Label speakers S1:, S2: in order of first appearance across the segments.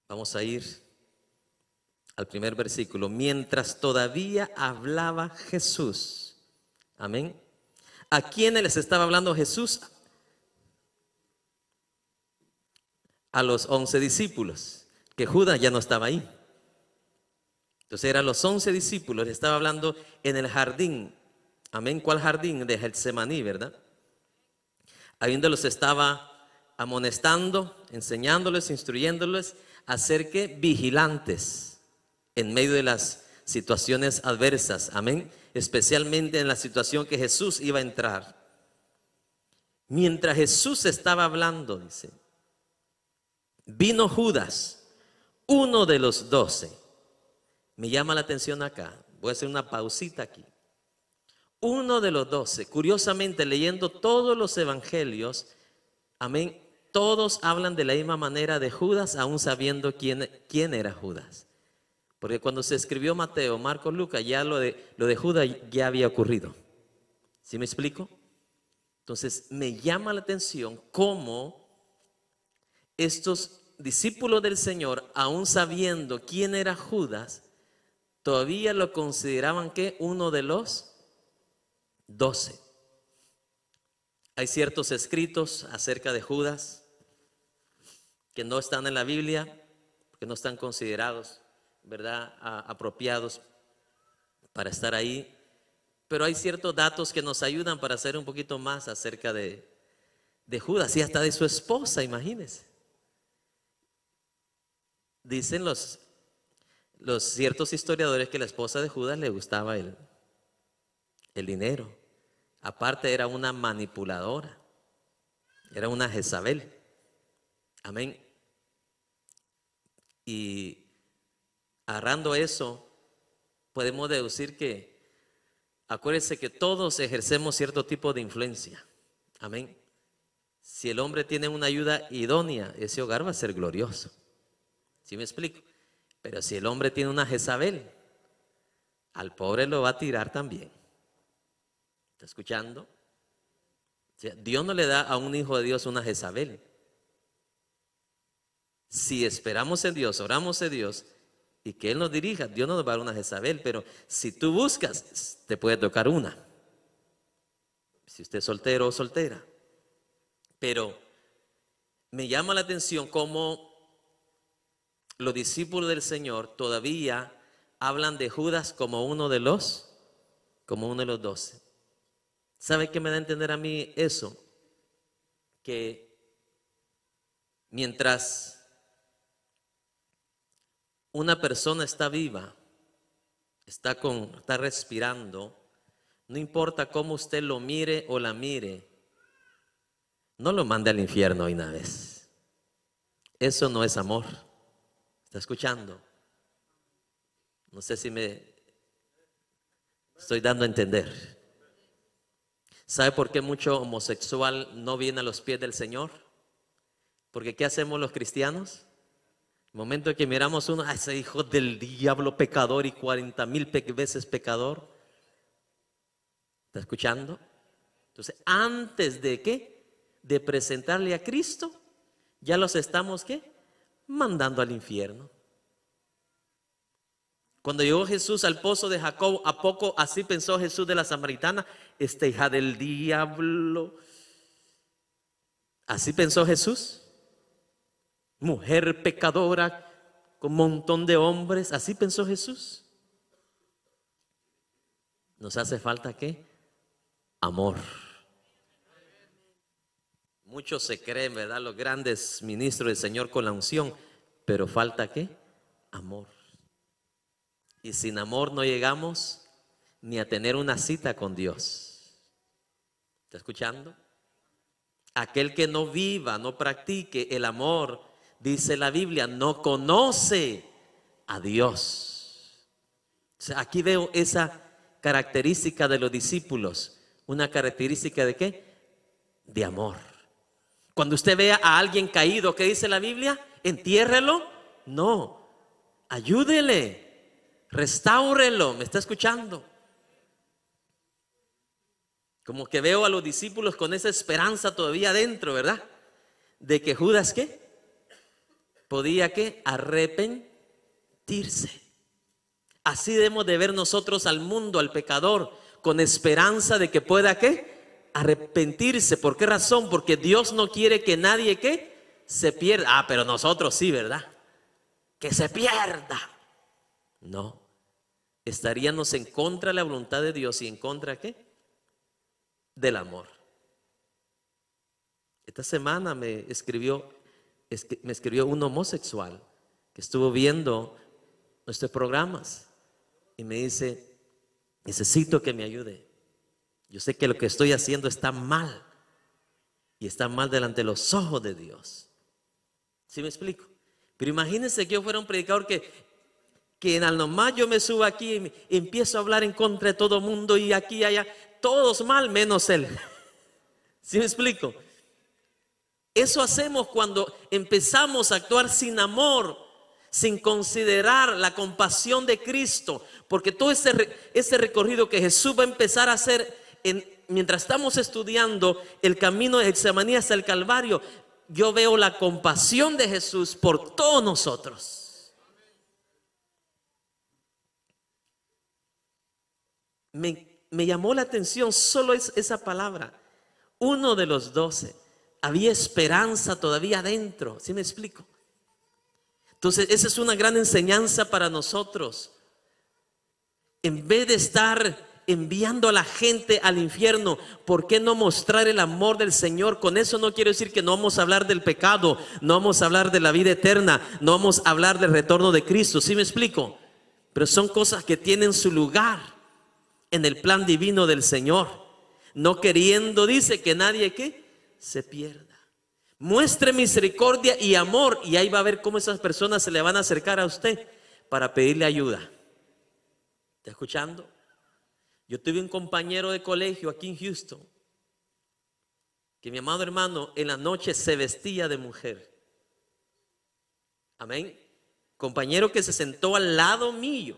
S1: Vamos a ir al primer versículo. Mientras todavía hablaba Jesús. Amén. ¿A quiénes les estaba hablando Jesús? A los 11 discípulos, que Judas ya no estaba ahí. Entonces eran los 11 discípulos, les estaba hablando en el jardín. Amén. ¿Cuál jardín? De Getsemaní, ¿verdad? Ahí donde los estaba amonestando, enseñándoles, instruyéndoles a ser que vigilantes en medio de las situaciones adversas. Amén. Especialmente en la situación que Jesús iba a entrar. Mientras Jesús estaba hablando, dice, vino Judas, uno de los 12. Me llama la atención acá. Voy a hacer una pausita aquí. Uno de los 12. Curiosamente, leyendo todos los evangelios, amén, todos hablan de la misma manera de Judas, aún sabiendo quién era Judas. Porque cuando se escribió Mateo, Marcos, Lucas, ya lo de Judas ya había ocurrido. ¿Sí me explico? Entonces, me llama la atención cómo estos discípulos del Señor, aún sabiendo quién era Judas, todavía lo consideraban que uno de los 12. Hay ciertos escritos acerca de Judas que no están en la Biblia, que no están considerados, ¿verdad?, apropiados para estar ahí. Pero hay ciertos datos que nos ayudan para saber un poquito más acerca de Judas y hasta de su esposa, imagínense. Dicen los ciertos historiadores que la esposa de Judas le gustaba el dinero. Aparte era una manipuladora, era una Jezabel. Amén. Y agarrando eso, podemos deducir que, acuérdense que todos ejercemos cierto tipo de influencia. Amén. Si el hombre tiene una ayuda idónea, ese hogar va a ser glorioso. ¿Sí me explico? Pero si el hombre tiene una Jezabel, al pobre lo va a tirar también. ¿Está escuchando? O sea, Dios no le da a un hijo de Dios una Jezabel. Si esperamos en Dios, oramos a Dios y que Él nos dirija, Dios no nos va a dar una Jezabel. Pero si tú buscas, te puede tocar una. Si usted es soltero o soltera. Pero me llama la atención cómo los discípulos del Señor todavía hablan de Judas como uno de los 12. ¿Sabe qué me da a entender a mí eso? Que mientras una persona está viva, está respirando, no importa cómo usted lo mire o la mire, no lo mande al infierno de una vez. Eso no es amor. ¿Está escuchando? No sé si me estoy dando a entender. ¿Sabe por qué mucho homosexual no viene a los pies del Señor? Porque ¿qué hacemos los cristianos? El momento en que miramos uno, ese hijo del diablo pecador y 40,000 veces pecador. ¿Está escuchando? Entonces, antes de ¿qué? De presentarle a Cristo, ya los estamos ¿qué? Mandando al infierno. Cuando llegó Jesús al pozo de Jacob, ¿a poco así pensó Jesús de la samaritana? Esta hija del diablo. ¿Así pensó Jesús? Mujer pecadora con un montón de hombres. ¿Así pensó Jesús? Nos hace falta ¿qué? Amor. Muchos se creen, ¿verdad?, los grandes ministros del Señor con la unción, pero falta ¿qué? Amor. Y sin amor no llegamos ni a tener una cita con Dios. ¿Está escuchando? Aquel que no viva, no practique el amor, dice la Biblia, no conoce a Dios. O sea, aquí veo esa característica de los discípulos. ¿Una característica de qué? De amor. Cuando usted vea a alguien caído, ¿qué dice la Biblia? ¿Entiérrelo? No, ayúdele. Restáurelo. ¿Me está escuchando? Como que veo a los discípulos con esa esperanza todavía adentro, ¿verdad? De que Judas ¿qué? podía ¿qué? Arrepentirse. Así debemos de ver nosotros al mundo, al pecador, con esperanza de que pueda ¿qué? Arrepentirse. ¿Por qué razón? Porque Dios no quiere que nadie ¿qué? Se pierda. Ah, pero nosotros sí, ¿verdad? Que se pierda. No. Estaríamos en contra de la voluntad de Dios y en contra ¿qué? Del amor. Esta semana me escribió un homosexual que estuvo viendo nuestros programas y me dice: necesito que me ayude. Yo sé que lo que estoy haciendo está mal y está mal delante de los ojos de Dios. ¿Sí me explico? Pero imagínense que yo fuera un predicador que en al nomás yo me subo aquí y empiezo a hablar en contra de todo el mundo y aquí y allá, todos mal menos él. ¿Sí me explico? Eso hacemos cuando empezamos a actuar sin amor, sin considerar la compasión de Cristo, porque todo ese recorrido que Jesús va a empezar a hacer mientras estamos estudiando el camino de Getsemaní hasta el Calvario, yo veo la compasión de Jesús por todos nosotros. Me llamó la atención solo esa palabra. Uno de los 12. Había esperanza todavía adentro. ¿Sí me explico? Entonces esa es una gran enseñanza para nosotros. En vez de estar enviando a la gente al infierno, ¿por qué no mostrar el amor del Señor? Con eso no quiero decir que no vamos a hablar del pecado, no vamos a hablar de la vida eterna, no vamos a hablar del retorno de Cristo. ¿Sí me explico? Pero son cosas que tienen su lugar en el plan divino del Señor, no queriendo, dice, que nadie ¿qué? Se pierda. Muestre misericordia y amor, y ahí va a ver cómo esas personas se le van a acercar a usted para pedirle ayuda. ¿Está escuchando? Yo tuve un compañero de colegio aquí en Houston que, mi amado hermano, en la noche se vestía de mujer. Amén. Compañero que se sentó al lado mío.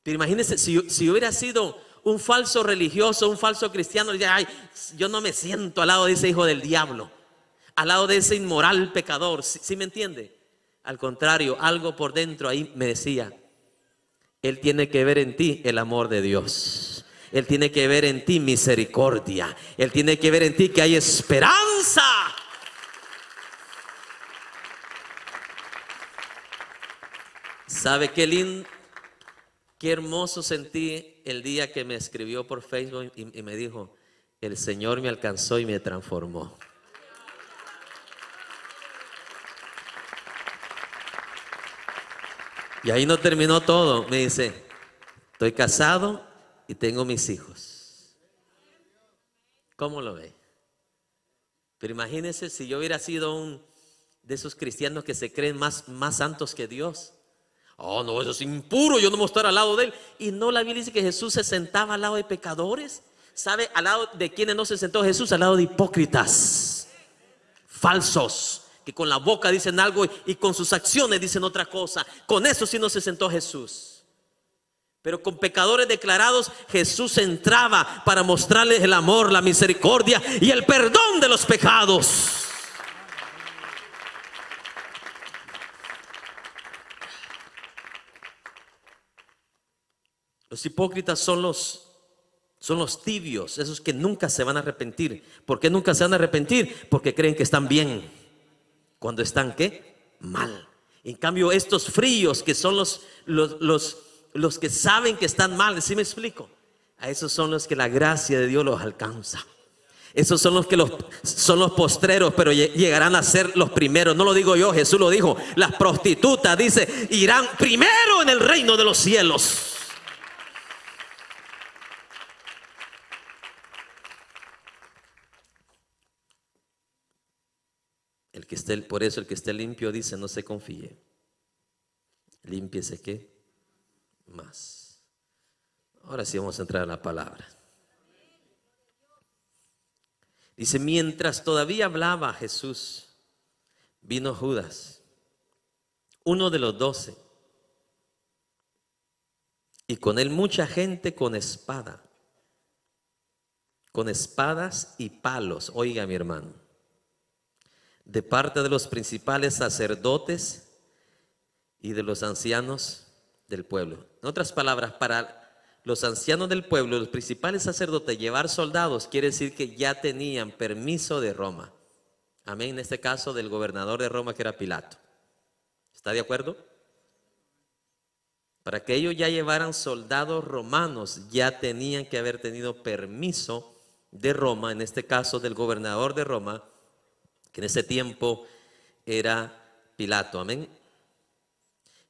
S1: Pero imagínense, si hubiera sido un falso religioso, un falso cristiano, diría: ay, yo no me siento al lado de ese hijo del diablo, al lado de ese inmoral pecador. ¿Sí me entiende? Al contrario, algo por dentro ahí me decía: él tiene que ver en ti el amor de Dios. Él tiene que ver en ti misericordia. Él tiene que ver en ti que hay esperanza. ¿Sabe qué lindo? Qué hermoso sentí el día que me escribió por Facebook y me dijo: el Señor me alcanzó y me transformó. Y ahí no terminó todo. Me dice: estoy casado y tengo mis hijos. ¿Cómo lo ve? Pero imagínense si yo hubiera sido un de esos cristianos que se creen más santos que Dios. Oh, no, eso es impuro, yo no voy a estar al lado de él. Y no, la Biblia dice que Jesús se sentaba al lado de pecadores. ¿Sabe al lado de quienes no se sentó Jesús? Al lado de hipócritas, falsos, que con la boca dicen algo y con sus acciones dicen otra cosa. Con eso sí no se sentó Jesús. Pero con pecadores declarados Jesús entraba para mostrarles el amor, la misericordia y el perdón de los pecados. Los hipócritas son los tibios, esos que nunca se van a arrepentir. ¿Por qué nunca se van a arrepentir? Porque creen que están bien cuando están ¿qué? Mal. En cambio, estos fríos, que son los que saben que están mal, ¿sí me explico? A esos son los que la gracia de Dios los alcanza. Esos son los que son los postreros, pero llegarán a ser los primeros. No lo digo yo, Jesús lo dijo. Las prostitutas, dice, irán primero en el reino de los cielos. Por eso el que esté limpio, dice, no se confíe. Límpiese ¿qué? Más. Ahora sí vamos a entrar a la palabra. Dice: mientras todavía hablaba Jesús, vino Judas, uno de los 12, y con él mucha gente con espadas y palos. Oiga, mi hermano, de parte de los principales sacerdotes y de los ancianos del pueblo. En otras palabras, para los ancianos del pueblo, los principales sacerdotes, llevar soldados quiere decir que ya tenían permiso de Roma. Amén, en este caso del gobernador de Roma, que era Pilato. ¿Está de acuerdo? Para que ellos ya llevaran soldados romanos, ya tenían que haber tenido permiso de Roma, en este caso del gobernador de Roma, que en ese tiempo era Pilato. Amén.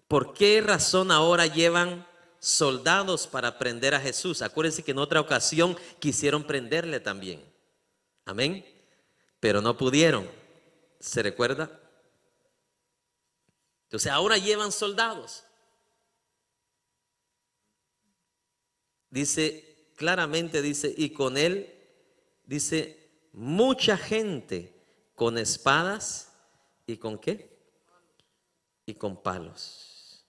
S1: ¿Por qué razón ahora llevan soldados para prender a Jesús? Acuérdense que en otra ocasión quisieron prenderle también. Amén. Pero no pudieron. ¿Se recuerda? Entonces ahora llevan soldados. Dice, claramente dice, y con él, dice, mucha gente con espadas y con ¿qué? Y con palos.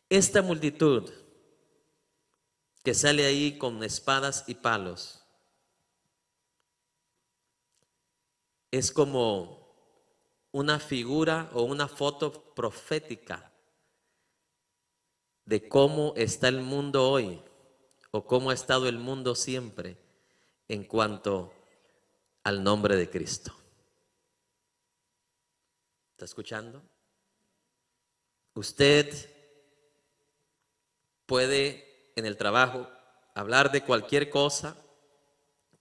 S1: Esta multitud que sale ahí con espadas y palos es como una figura o una foto profética de cómo está el mundo hoy o cómo ha estado el mundo siempre en cuanto al nombre de Cristo. ¿Está escuchando? Usted puede en el trabajo hablar de cualquier cosa,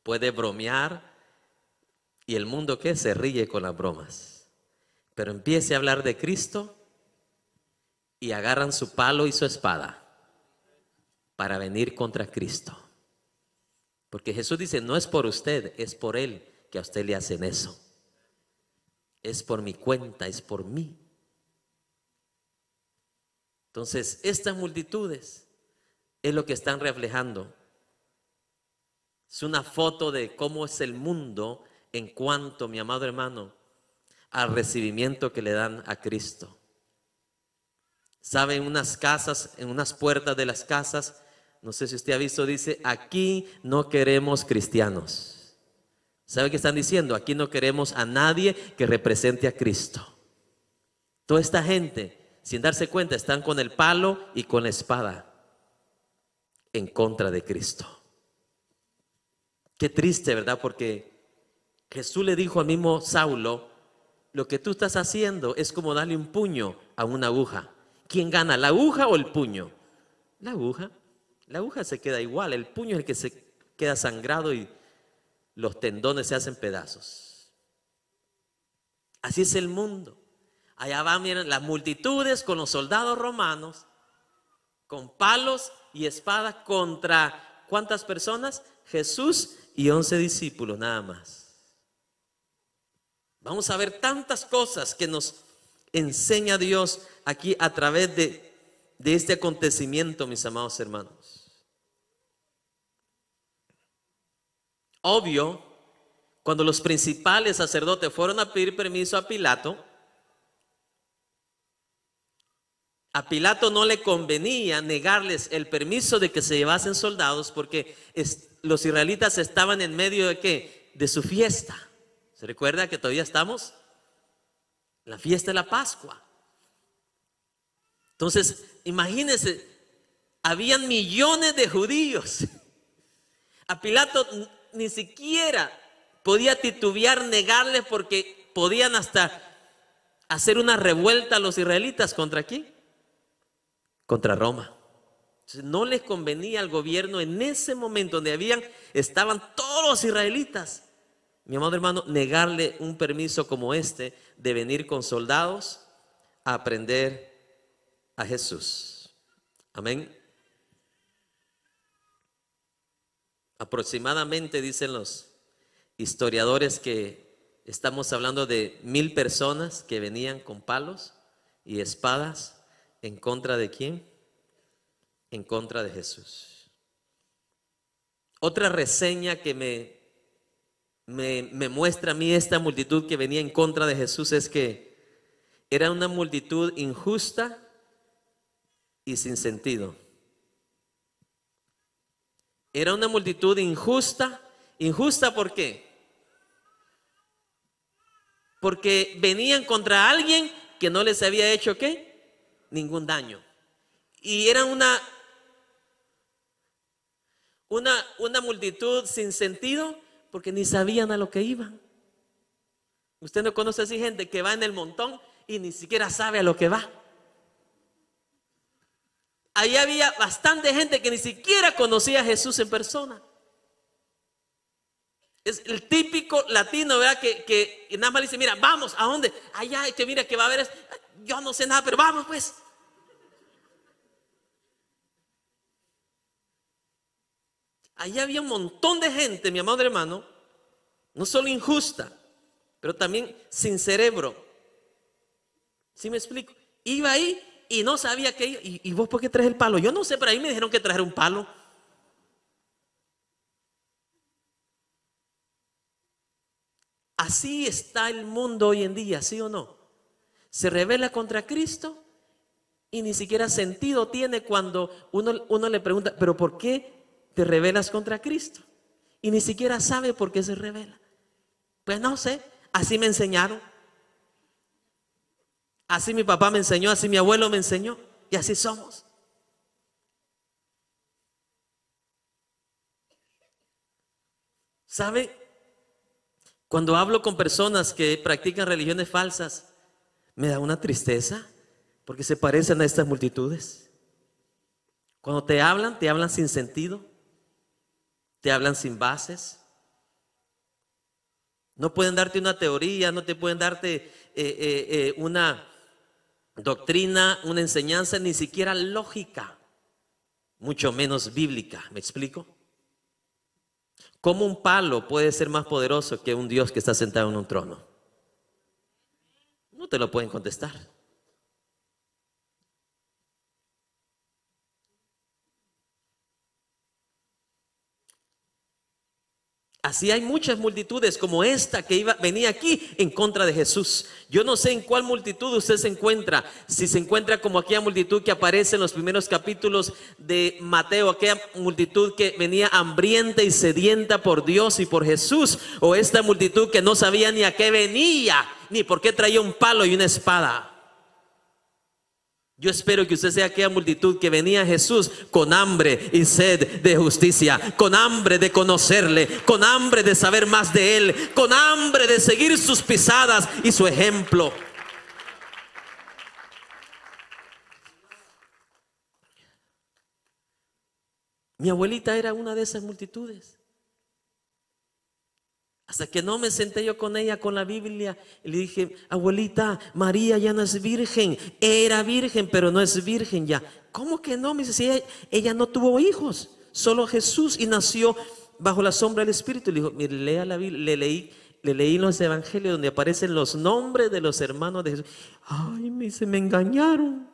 S1: puede bromear y el mundo ¿qué? Se ríe con las bromas. Pero empiece a hablar de Cristo y agarran su palo y su espada para venir contra Cristo. Porque Jesús dice, no es por usted, es por Él que a usted le hacen eso. Es por mi cuenta, es por mí. Entonces, estas multitudes es lo que están reflejando. Es una foto de cómo es el mundo en cuanto, mi amado hermano, al recibimiento que le dan a Cristo. ¿Sabe? En unas casas, en unas puertas de las casas, no sé si usted ha visto, dice, aquí no queremos cristianos. ¿Sabe qué están diciendo? Aquí no queremos a nadie que represente a Cristo. Toda esta gente, sin darse cuenta, están con el palo y con la espada en contra de Cristo. Qué triste, ¿verdad? Porque Jesús le dijo al mismo Saulo, lo que tú estás haciendo es como darle un puño a una aguja. ¿Quién gana, la aguja o el puño? La aguja. La aguja se queda igual, el puño es el que se queda sangrado y los tendones se hacen pedazos. Así es el mundo. Allá van, miren, las multitudes con los soldados romanos, con palos y espadas contra ¿cuántas personas? Jesús y 11 discípulos nada más. Vamos a ver tantas cosas que nos enseña Dios aquí a través de este acontecimiento, mis amados hermanos. Obvio, cuando los principales sacerdotes fueron a pedir permiso a Pilato no le convenía negarles el permiso de que se llevasen soldados porque los israelitas estaban en medio de ¿qué? De su fiesta. ¿Se recuerda que todavía estamos? La fiesta de la Pascua. Entonces, imagínense, habían millones de judíos. A Pilato ni siquiera podía titubear negarles porque podían hasta hacer una revuelta a los israelitas. ¿Contra quién? Contra Roma. Entonces, no les convenía al gobierno en ese momento donde estaban todos los israelitas, mi amado hermano, negarle un permiso como este de venir con soldados a prender a Jesús. Amén. Aproximadamente dicen los historiadores que estamos hablando de 1000 personas que venían con palos y espadas en contra de ¿quién? En contra de Jesús. Otra reseña que me muestra a mí esta multitud que venía en contra de Jesús es que era una multitud injusta y sin sentido. Era una multitud injusta. ¿Injusta por qué? porque venían contra alguien que no les había hecho ¿qué? Ningún daño. Y era una multitud sin sentido, porque ni sabían a lo que iban. Usted no conoce así gente que va en el montón y ni siquiera sabe a lo que va. Ahí había bastante gente que ni siquiera conocía a Jesús en persona. Es el típico latino, ¿verdad? Que nada más dice, mira, vamos, ¿a dónde? Allá, y te mira que va a haber, yo no sé nada, pero vamos pues. Allá había un montón de gente, mi amado hermano, no solo injusta, pero también sin cerebro. ¿Sí me explico? Iba ahí y no sabía qué iba. ¿Y vos por qué traes el palo? Yo no sé, pero ahí me dijeron que trajera un palo. Así está el mundo hoy en día, ¿sí o no? Se rebela contra Cristo y ni siquiera sentido tiene cuando uno le pregunta, ¿pero por qué te rebelas contra Cristo? Y ni siquiera sabe por qué se rebela. Pues no sé, así me enseñaron. Así mi papá me enseñó, así mi abuelo me enseñó, y así somos. ¿Sabe? Cuando hablo con personas que practican religiones falsas, me da una tristeza, porque se parecen a estas multitudes. Cuando te hablan sin sentido, te hablan sin bases. No pueden darte una teoría, no te pueden darte una doctrina, una enseñanza, ni siquiera lógica, mucho menos bíblica. ¿Me explico? ¿Cómo un palo puede ser más poderoso que un Dios que está sentado en un trono? No te lo pueden contestar. Así hay muchas multitudes como esta que venía aquí en contra de Jesús. Yo no sé en cuál multitud usted se encuentra. Si se encuentra como aquella multitud que aparece en los primeros capítulos de Mateo, aquella multitud que venía hambrienta y sedienta por Dios y por Jesús, o esta multitud que no sabía ni a qué venía, ni por qué traía un palo y una espada. Yo espero que usted sea aquella multitud que venía a Jesús con hambre y sed de justicia, con hambre de conocerle, con hambre de saber más de él, con hambre de seguir sus pisadas y su ejemplo. Mi abuelita era una de esas multitudes. Hasta que no me senté yo con ella con la Biblia y le dije, abuelita, María ya no es virgen. Era virgen, pero no es virgen ya. ¿Cómo que no? Me dice, si ella no tuvo hijos, solo Jesús, y nació bajo la sombra del Espíritu. Le dijo, mire, lea la Biblia. Le leí los evangelios donde aparecen los nombres de los hermanos de Jesús. Ay, me dice, me engañaron.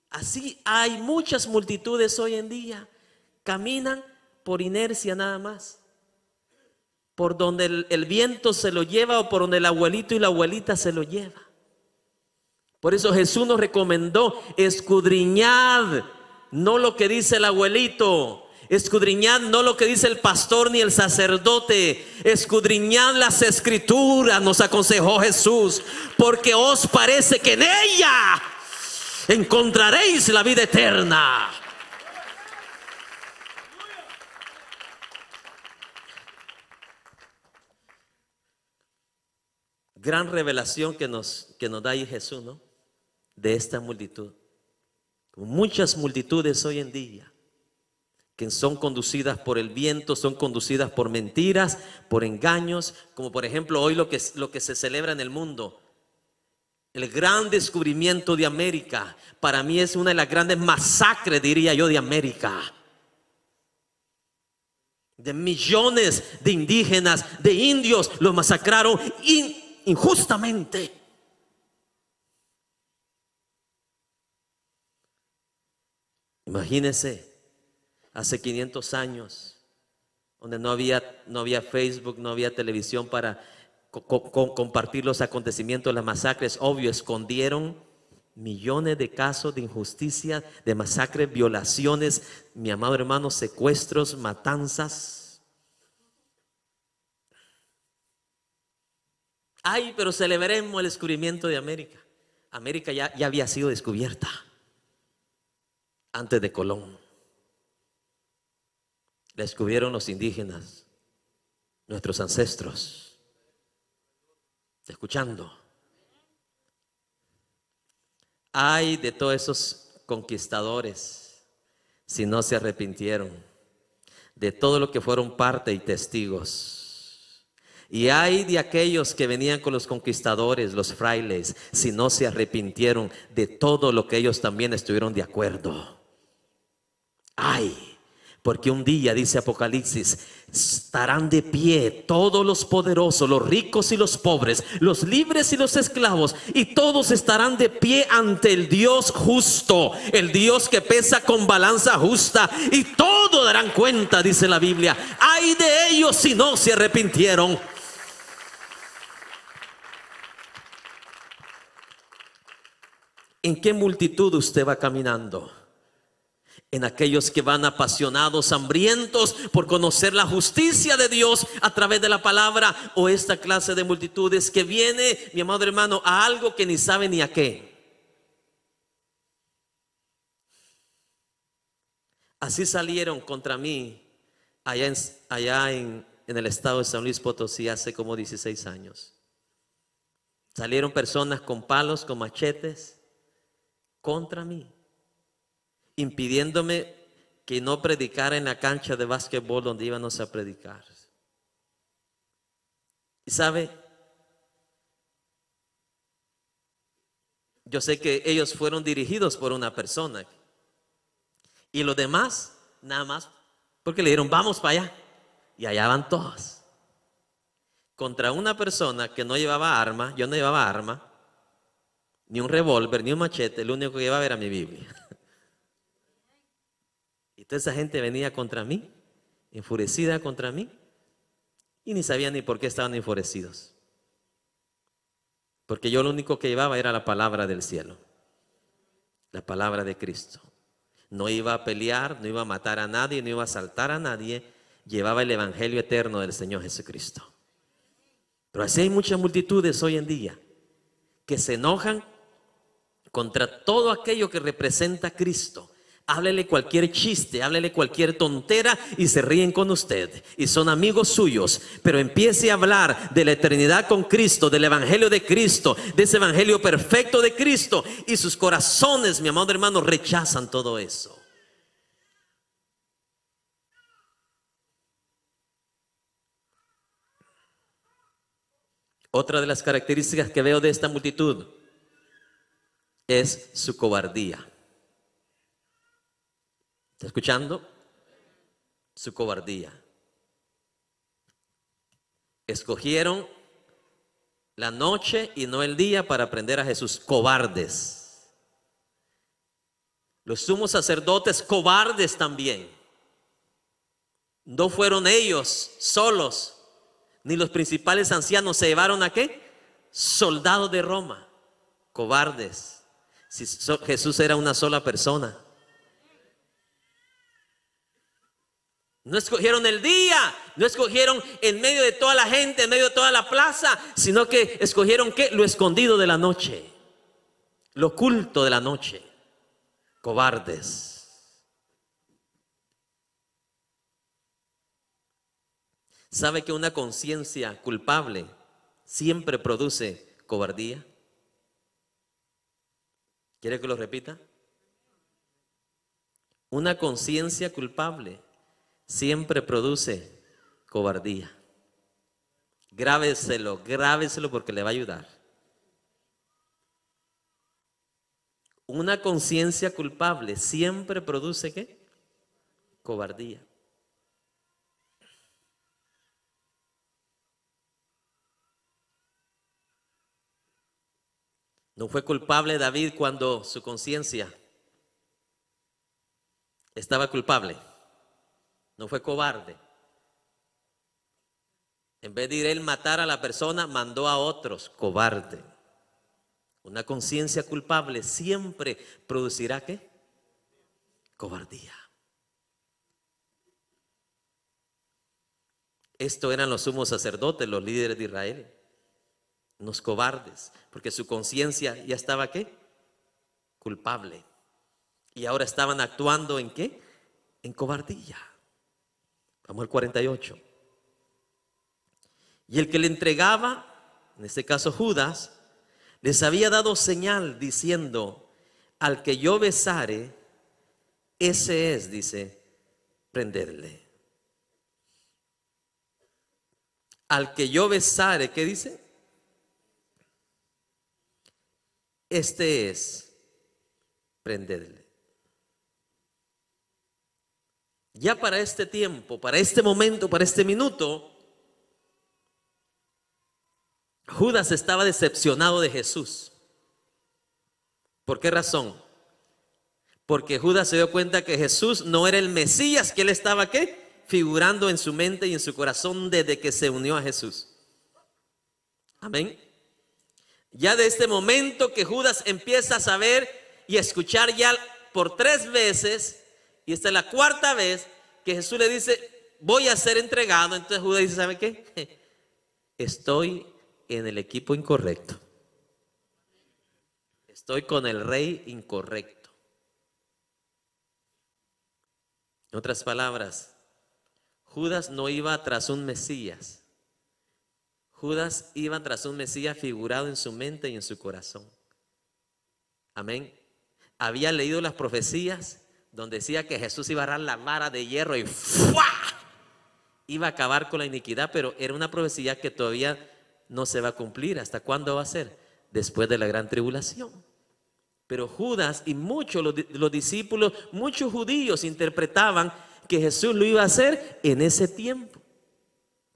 S1: Así hay muchas multitudes hoy en día. Caminan por inercia nada más. Por donde el viento se lo lleva, o por donde el abuelito y la abuelita se lo lleva. Por eso Jesús nos recomendó: escudriñad no lo que dice el abuelito, escudriñad no lo que dice el pastor ni el sacerdote, escudriñad las escrituras, nos aconsejó Jesús, porque os parece que en ella encontraréis la vida eterna. Gran revelación que nos da ahí Jesús, ¿no? De esta multitud. Muchas multitudes hoy en día que son conducidas por el viento, son conducidas por mentiras, por engaños, como por ejemplo hoy lo que se celebra en el mundo. El gran descubrimiento de América, para mí es una de las grandes masacres, diría yo, de América. De millones de indígenas, de indios, los masacraron injustamente. Imagínense, hace 500 años, donde no había Facebook, no había televisión para compartir los acontecimientos, las masacres. Obvio, escondieron millones de casos de injusticia, de masacres, violaciones, mi amado hermano, secuestros, matanzas. Ay, pero celebremos el descubrimiento de América. América ya había sido descubierta antes de Colón. La descubrieron los indígenas, nuestros ancestros. ¿Está escuchando? Ay de todos esos conquistadores si no se arrepintieron de todo lo que fueron parte y testigos. Y ay de aquellos que venían con los conquistadores, los frailes, si no se arrepintieron de todo lo que ellos también estuvieron de acuerdo. Ay, porque un día, dice Apocalipsis, estarán de pie todos los poderosos, los ricos y los pobres, los libres y los esclavos, y todos estarán de pie ante el Dios justo, el Dios que pesa con balanza justa, y todos darán cuenta, dice la Biblia. Ay de ellos si no se arrepintieron. ¿En qué multitud usted va caminando? ¿En aquellos que van apasionados, hambrientos por conocer la justicia de Dios a través de la palabra? ¿O esta clase de multitudes que viene, mi amado hermano, a algo que ni sabe ni a qué? Así salieron contra mí allá en el estado de San Luis Potosí hace como 16 años. Salieron personas con palos, con machetes contra mí, impidiéndome que no predicara en la cancha de básquetbol donde íbamos a predicar. Y sabe, yo sé que ellos fueron dirigidos por una persona, y los demás nada más porque le dijeron vamos para allá, y allá van todos contra una persona que no llevaba arma. Yo no llevaba arma, ni un revólver, ni un machete. Lo único que llevaba era mi Biblia. Y toda esa gente venía contra mí, enfurecida contra mí, y ni sabían ni por qué estaban enfurecidos. Porque yo lo único que llevaba era la palabra del cielo, la palabra de Cristo. No iba a pelear, no iba a matar a nadie, no iba a asaltar a nadie. Llevaba el evangelio eterno del Señor Jesucristo. Pero así hay muchas multitudes hoy en día que se enojan contra todo aquello que representa a Cristo. Háblele cualquier chiste, háblele cualquier tontera y se ríen con usted y son amigos suyos. Pero empiece a hablar de la eternidad con Cristo, del evangelio de Cristo, de ese evangelio perfecto de Cristo, y sus corazones, mi amado hermano, rechazan todo eso. Otra de las características que veo de esta multitud es su cobardía. ¿Está escuchando? Su cobardía. Escogieron la noche y no el día para prender a Jesús. Cobardes. Los sumos sacerdotes, cobardes también. No fueron ellos solos, ni los principales ancianos. Se llevaron ¿a qué? Soldados de Roma. Cobardes. Si Jesús era una sola persona. No escogieron el día, no escogieron en medio de toda la gente, en medio de toda la plaza, sino que escogieron ¿qué? Lo escondido de la noche, lo oculto de la noche. Cobardes. ¿Sabe que una conciencia culpable siempre produce cobardía? ¿Quiere que lo repita? Una conciencia culpable siempre produce cobardía. Grábeselo, grábeselo porque le va a ayudar. Una conciencia culpable siempre produce ¿qué? Cobardía. No fue culpable David cuando su conciencia estaba culpable. No fue cobarde. En vez de ir él matar a la persona, mandó a otros. Cobarde. Una conciencia culpable siempre producirá ¿qué? Cobardía. Esto eran los sumos sacerdotes, los líderes de Israel. unos cobardes, porque su conciencia ya estaba ¿qué? Culpable. Y ahora estaban actuando ¿en qué? En cobardía. Vamos al 48. Y el que le entregaba, en este caso Judas, les había dado señal diciendo: al que yo besare, ese es, dice, prenderle. Al que yo besare, ¿qué dice? Este es, prenderle. Ya para este tiempo, para este momento, para este minuto, Judas estaba decepcionado de Jesús. ¿Por qué razón? Porque Judas se dio cuenta que Jesús no era el Mesías que él estaba ¿qué? Figurando en su mente y en su corazón desde que se unió a Jesús. Amén. Ya de este momento que Judas empieza a saber y a escuchar ya por 3 veces, y esta es la 4ª vez que Jesús le dice: voy a ser entregado. Entonces Judas dice: ¿sabe qué? Estoy en el equipo incorrecto. Estoy con el rey incorrecto. En otras palabras, Judas no iba tras un Mesías. Judas iba tras un Mesías figurado en su mente y en su corazón. Amén. Había leído las profecías donde decía que Jesús iba a agarrar la vara de hierro y ¡fua! Iba a acabar con la iniquidad, pero era una profecía que todavía no se va a cumplir. ¿Hasta cuándo va a ser? Después de la gran tribulación. Pero Judas y muchos los discípulos, muchos judíos interpretaban que Jesús lo iba a hacer en ese tiempo.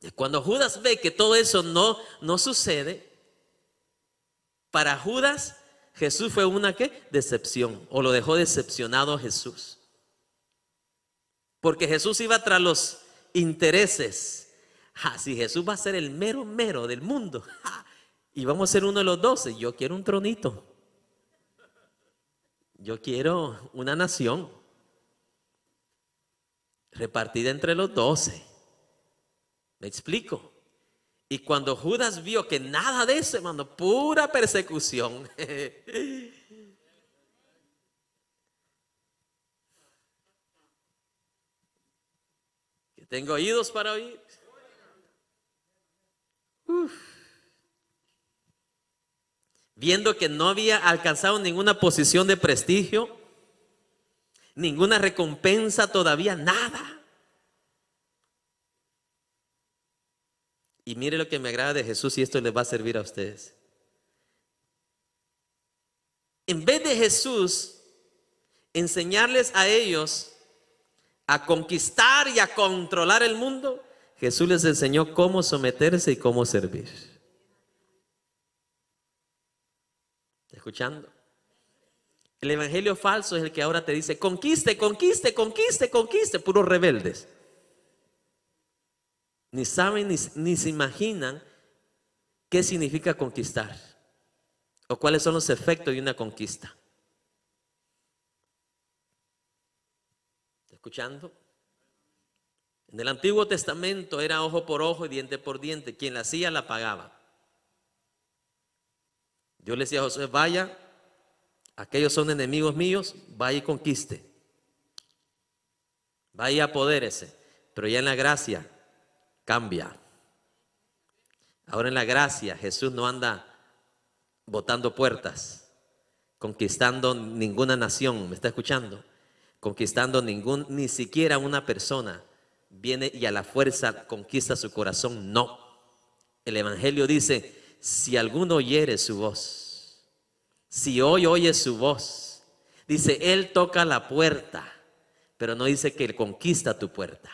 S1: Y cuando Judas ve que todo eso no sucede, para Judas Jesús fue una ¿qué? Decepción, o lo dejó decepcionado a Jesús. Porque Jesús iba tras los intereses. Si Jesús va a ser el mero mero del mundo, y vamos a ser uno de los 12, yo quiero un tronito. Yo quiero una nación repartida entre los 12. ¿Me explico? Y cuando Judas vio que nada de eso, hermano, pura persecución. Que tengo oídos para oír. Viendo que no había alcanzado ninguna posición de prestigio, ninguna recompensa todavía, nada. Y mire lo que me agrada de Jesús, y esto les va a servir a ustedes. En vez de Jesús enseñarles a ellos a conquistar y a controlar el mundo, Jesús les enseñó cómo someterse y cómo servir. ¿Está escuchando? El evangelio falso es el que ahora te dice: conquiste, conquiste, conquiste, conquiste. Puros rebeldes. Ni saben ni se imaginan qué significa conquistar o cuáles son los efectos de una conquista. ¿Está escuchando? En el Antiguo Testamento era ojo por ojo y diente por diente. Quien la hacía la pagaba. Yo le decía a Josué: vaya, aquellos son enemigos míos, vaya y conquiste. Vaya y apodérese. Pero ya en la gracia cambia. Ahora en la gracia Jesús no anda botando puertas, conquistando ninguna nación. ¿Me está escuchando? Conquistando ni siquiera una persona. Viene y a la fuerza conquista su corazón. No. El evangelio dice: si alguno oyere su voz, si hoy oye su voz, dice, él toca la puerta, pero no dice que él conquista tu puerta.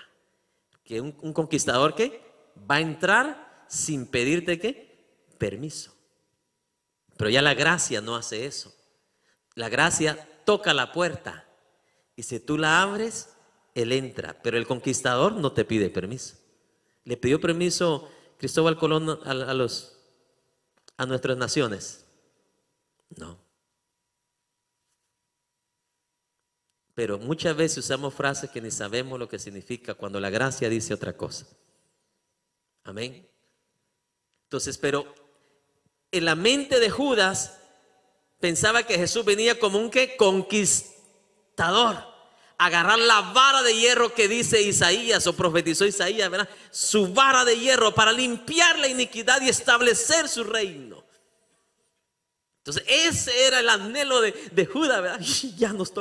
S1: Que un conquistador ¿qué? Va a entrar sin pedirte ¿qué? Permiso. Pero ya la gracia no hace eso. La gracia toca la puerta y si tú la abres, él entra. Pero el conquistador no te pide permiso. ¿Le pidió permiso Cristóbal Colón a nuestras naciones? No. Pero muchas veces usamos frases que ni sabemos lo que significa cuando la gracia dice otra cosa. Amén. Entonces, pero en la mente de Judas pensaba que Jesús venía como un ¿qué? Conquistador. Agarrar la vara de hierro que dice Isaías o profetizó Isaías, ¿verdad? Su vara de hierro para limpiar la iniquidad y establecer su reino. Entonces ese era el anhelo de Judas, ¿verdad? Ya nos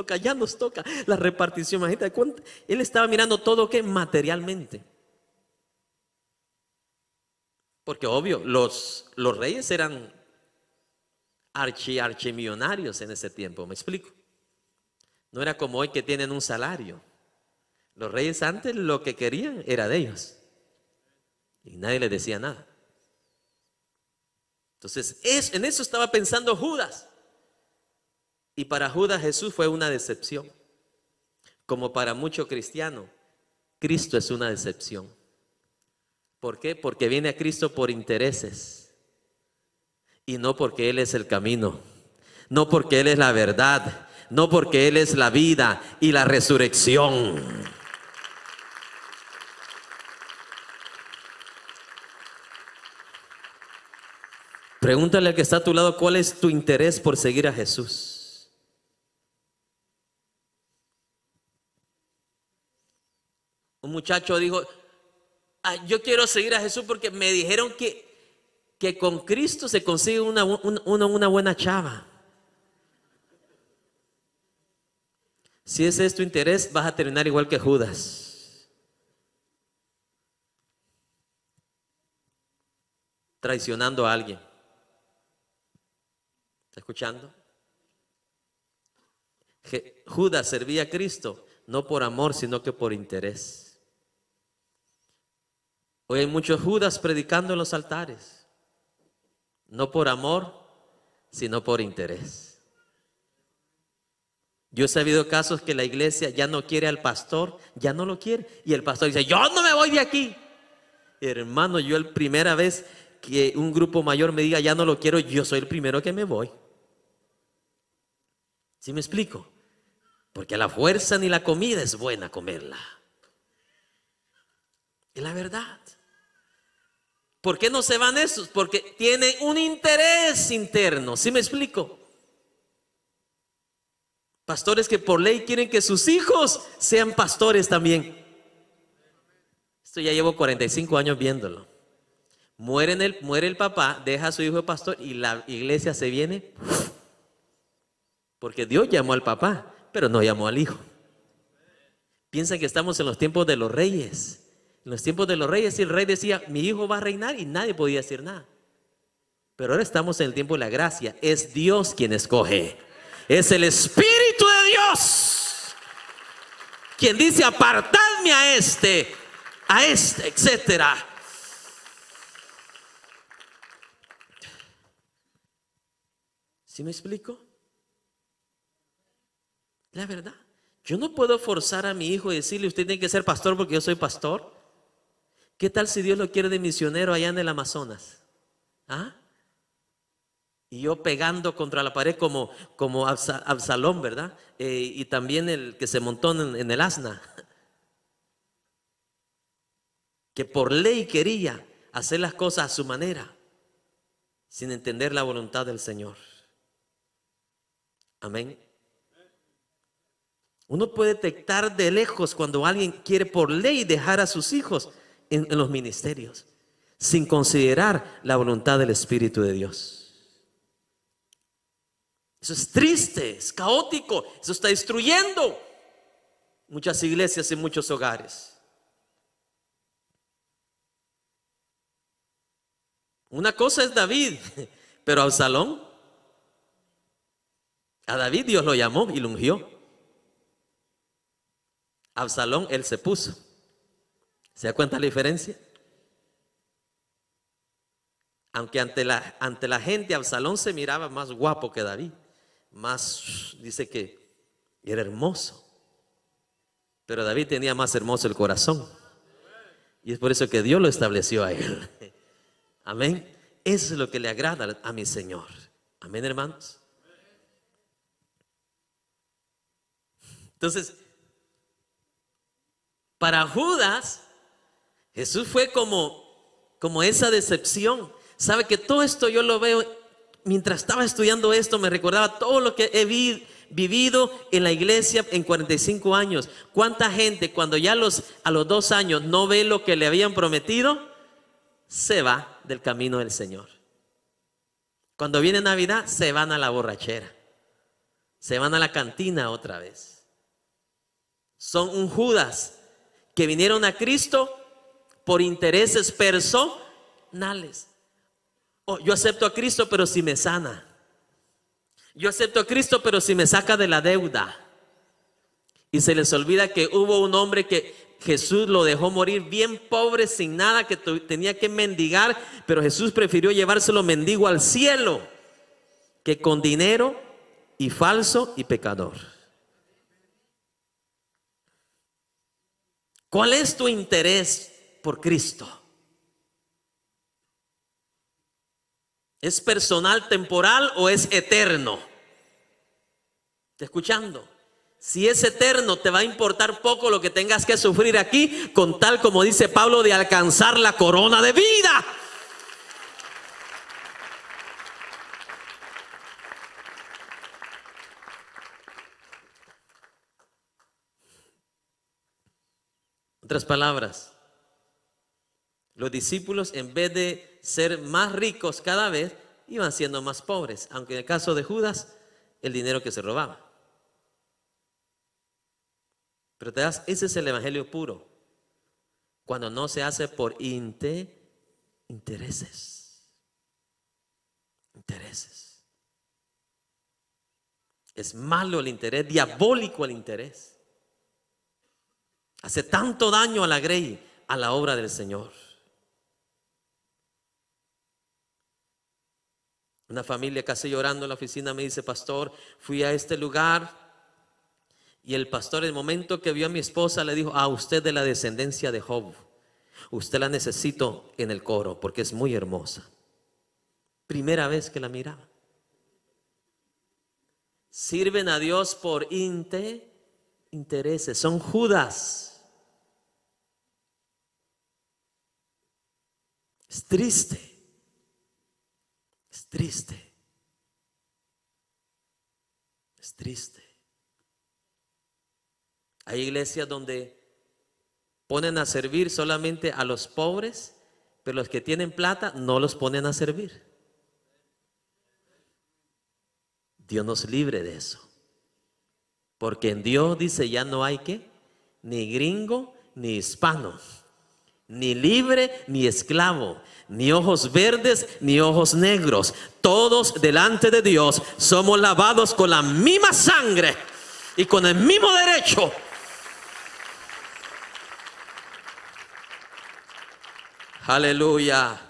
S1: toca la repartición. Imagínate cuánto. Él estaba mirando todo que materialmente. Porque obvio, los reyes eran archimillonarios en ese tiempo, ¿me explico? No era como hoy que tienen un salario. Los reyes antes lo que querían era de ellos. Y nadie les decía nada. Entonces, en eso estaba pensando Judas. Y para Judas Jesús fue una decepción. Como para muchos cristianos, Cristo es una decepción. ¿Por qué? Porque viene a Cristo por intereses. Y no porque Él es el camino. No porque Él es la verdad. No porque Él es la vida y la resurrección. Pregúntale al que está a tu lado, ¿cuál es tu interés por seguir a Jesús? Un muchacho dijo, yo quiero seguir a Jesús porque me dijeron que con Cristo se consigue una buena chava. Si ese es tu interés, vas a terminar igual que Judas, traicionando a alguien. ¿Está escuchando? Judas servía a Cristo no por amor, sino que por interés. Hoy hay muchos Judas predicando en los altares, no por amor, sino por interés. Yo he sabido casos que la iglesia ya no quiere al pastor, ya no lo quiere, y el pastor dice, yo no me voy de aquí. Hermano, yo la primera vez que un grupo mayor me diga ya no lo quiero, yo soy el primero que me voy. ¿Sí me explico? Porque a la fuerza ni la comida es buena comerla. Es la verdad. ¿Por qué no se van esos? Porque tienen un interés interno. ¿Sí me explico? Pastores que por ley quieren que sus hijos sean pastores también. Esto ya llevo 45 años viéndolo. Muere el papá, deja a su hijo de pastor y la iglesia se viene. Porque Dios llamó al papá, pero no llamó al hijo. Piensan que estamos en los tiempos de los reyes. En los tiempos de los reyes, el rey decía, mi hijo va a reinar y nadie podía decir nada. Pero ahora estamos en el tiempo de la gracia. Es Dios quien escoge. Es el Espíritu de Dios quien dice, apartadme a este, etcétera. ¿Sí me explico? La verdad, yo no puedo forzar a mi hijo y decirle, usted tiene que ser pastor porque yo soy pastor. ¿Qué tal si Dios lo quiere de misionero allá en el Amazonas? ¿Ah? Y yo pegando contra la pared como Absalón, ¿verdad? Y también el que se montó en el asna, que por ley quería hacer las cosas a su manera, sin entender la voluntad del Señor. Amén. Uno puede detectar de lejos cuando alguien quiere por ley dejar a sus hijos en los ministerios, sin considerar la voluntad del Espíritu de Dios. Eso es triste, es caótico, eso está destruyendo muchas iglesias y muchos hogares. Una cosa es David, pero Absalón, a David Dios lo llamó y lo ungió. Absalón, él se puso. ¿Se da cuenta la diferencia? Aunque ante la gente Absalón se miraba más guapo que David. Más, dice que era hermoso. Pero David tenía más hermoso el corazón. Y es por eso que Dios lo estableció a él. Amén. Eso es lo que le agrada a mi Señor. Amén, hermanos. Entonces, para Judas, Jesús fue como esa decepción. Sabe que todo esto yo lo veo mientras estaba estudiando esto, me recordaba todo lo que he vivido en la iglesia en 45 años. ¿Cuánta gente cuando ya a los 2 años no ve lo que le habían prometido, se va del camino del Señor? Cuando viene Navidad, se van a la borrachera, se van a la cantina otra vez. Son un Judas que vinieron a Cristo por intereses personales. Oh, yo acepto a Cristo, pero si me sana. Yo acepto a Cristo, pero si me saca de la deuda. Y se les olvida que hubo un hombre que Jesús lo dejó morir bien pobre, sin nada, que tenía que mendigar, pero Jesús prefirió llevárselo mendigo al cielo que con dinero y falso y pecador. ¿Cuál es tu interés por Cristo? ¿Es personal, temporal o es eterno? ¿Estás escuchando? Si es eterno, te va a importar poco lo que tengas que sufrir aquí, con tal, como dice Pablo, de alcanzar la corona de vida. En otras palabras, los discípulos, en vez de ser más ricos cada vez, iban siendo más pobres, aunque en el caso de Judas, el dinero que se robaba. Pero te das, ese es el evangelio puro, cuando no se hace por intereses. Es malo el interés, diabólico el interés. Hace tanto daño a la grey, a la obra del Señor. Una familia casi llorando en la oficina me dice: pastor, fui a este lugar y el pastor, en el momento que vio a mi esposa, le dijo: usted de la descendencia de Job, usted la necesito en el coro porque es muy hermosa. Primera vez que la miraba. Sirven a Dios por intereses, son Judas. Es triste. Es triste. Es triste. Hay iglesias donde ponen a servir solamente a los pobres, pero los que tienen plata no los ponen a servir. Dios nos libre de eso. Porque en Dios, dice, ya no hay ¿qué? Ni gringo ni hispano, ni libre ni esclavo, ni ojos verdes ni ojos negros. Todos delante de Dios somos lavados con la misma sangre y con el mismo derecho. Aleluya.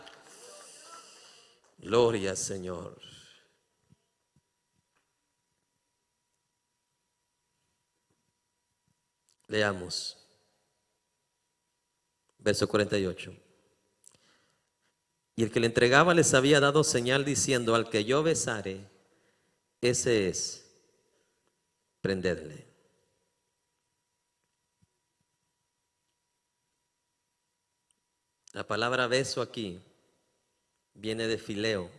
S1: Gloria al Señor. Leamos. Verso 48. Y el que le entregaba les había dado señal diciendo: al que yo besare, ese es, prendedle. La palabra beso aquí viene de fileo,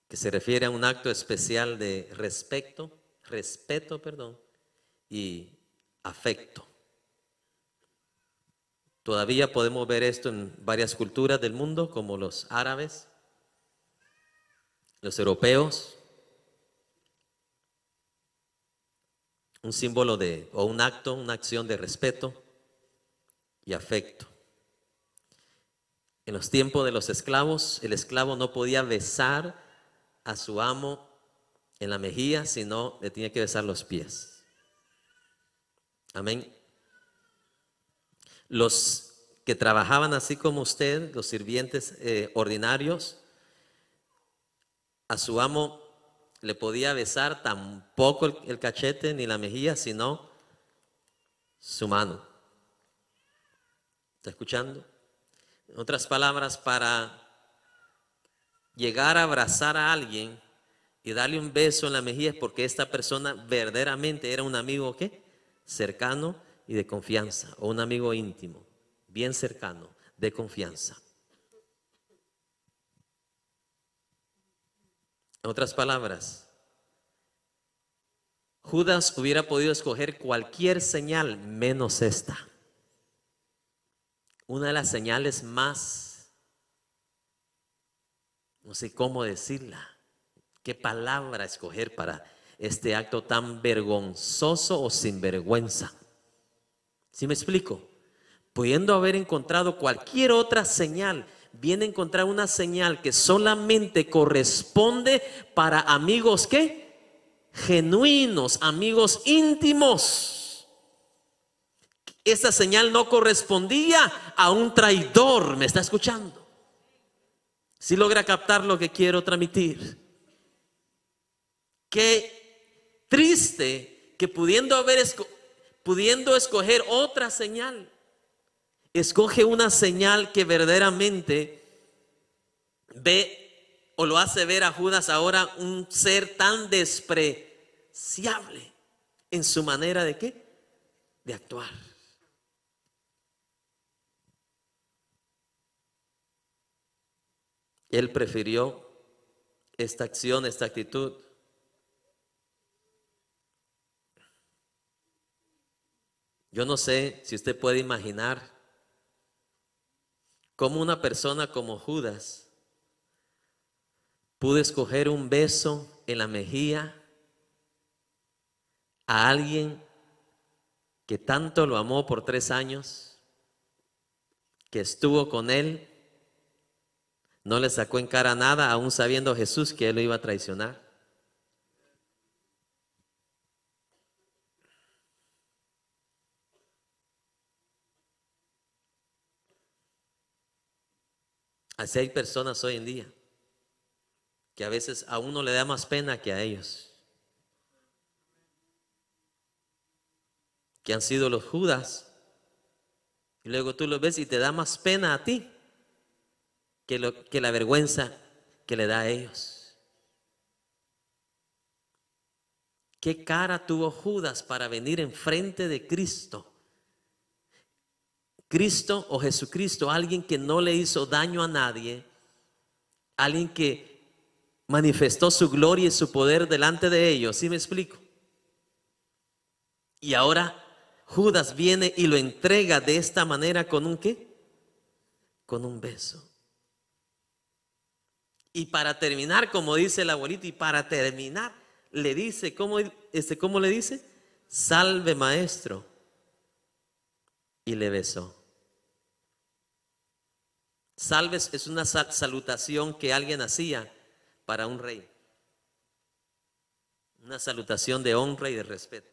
S1: que se refiere a un acto especial de respeto, y afecto. Todavía podemos ver esto en varias culturas del mundo, como los árabes, los europeos. Un símbolo o un acto, una acción de respeto y afecto. En los tiempos de los esclavos, el esclavo no podía besar a su amo en la mejilla, sino le tenía que besar los pies. Amén. Los que trabajaban así como usted, los sirvientes ordinarios, a su amo le podía besar tampoco el cachete ni la mejilla, sino su mano. ¿Está escuchando? En otras palabras, para llegar a abrazar a alguien y darle un beso en la mejilla es porque esta persona verdaderamente era un amigo ¿qué? Cercano y de confianza, o un amigo íntimo, bien cercano, de confianza. En otras palabras, Judas hubiera podido escoger cualquier señal menos esta. Una de las señales más, no sé cómo decirla, qué palabra escoger para este acto tan vergonzoso o sinvergüenza. ¿Sí me explico? Pudiendo haber encontrado cualquier otra señal, viene a encontrar una señal que solamente corresponde para amigos ¿qué? Genuinos, amigos íntimos. Esa señal no correspondía a un traidor. ¿Me está escuchando? Si logra captar lo que quiero transmitir. Qué triste que pudiendo escoger otra señal, escoge una señal que verdaderamente ve o lo hace ver a Judas ahora un ser tan despreciable en su manera de ¿qué? De actuar. Él prefirió esta acción, esta actitud. Yo no sé si usted puede imaginar cómo una persona como Judas pudo escoger un beso en la mejilla a alguien que tanto lo amó por 3 años, que estuvo con él, no le sacó en cara nada, aún sabiendo Jesús que él lo iba a traicionar. Así hay personas hoy en día que a veces a uno le da más pena que a ellos, que han sido los Judas, y luego tú los ves y te da más pena a ti que la vergüenza que le da a ellos. ¿Qué cara tuvo Judas para venir enfrente de Cristo? Cristo o Jesucristo, alguien que no le hizo daño a nadie, alguien que manifestó su gloria y su poder delante de ellos. ¿Sí me explico? Y ahora Judas viene y lo entrega de esta manera con un ¿qué? Con un beso. Y para terminar, como dice el abuelito, y para terminar, le dice, ¿cómo le dice? Salve maestro. Y le besó. Salves es una salutación que alguien hacía para un rey. Una salutación de honra y de respeto.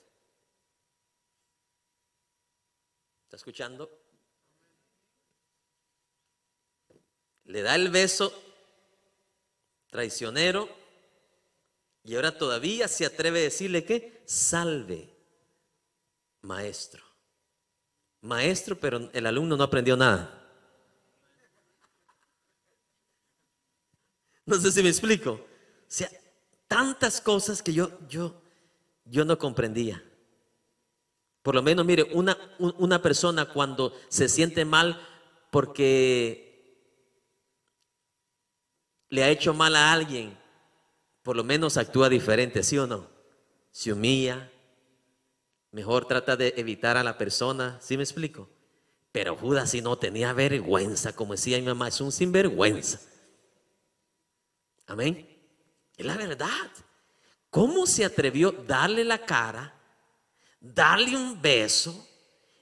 S1: ¿Está escuchando? Le da el beso traicionero y ahora todavía se atreve a decirle que salve maestro. Maestro, pero el alumno no aprendió nada. No sé si me explico. O sea, tantas cosas que yo no comprendía. Por lo menos, mire, una persona cuando se siente mal porque le ha hecho mal a alguien, por lo menos actúa diferente, ¿sí o no? Se humilla, mejor trata de evitar a la persona, ¿sí me explico? Pero Judas sí no tenía vergüenza, como decía mi mamá, es un sinvergüenza. Amén. Es la verdad. ¿Cómo se atrevió a darle la cara, darle un beso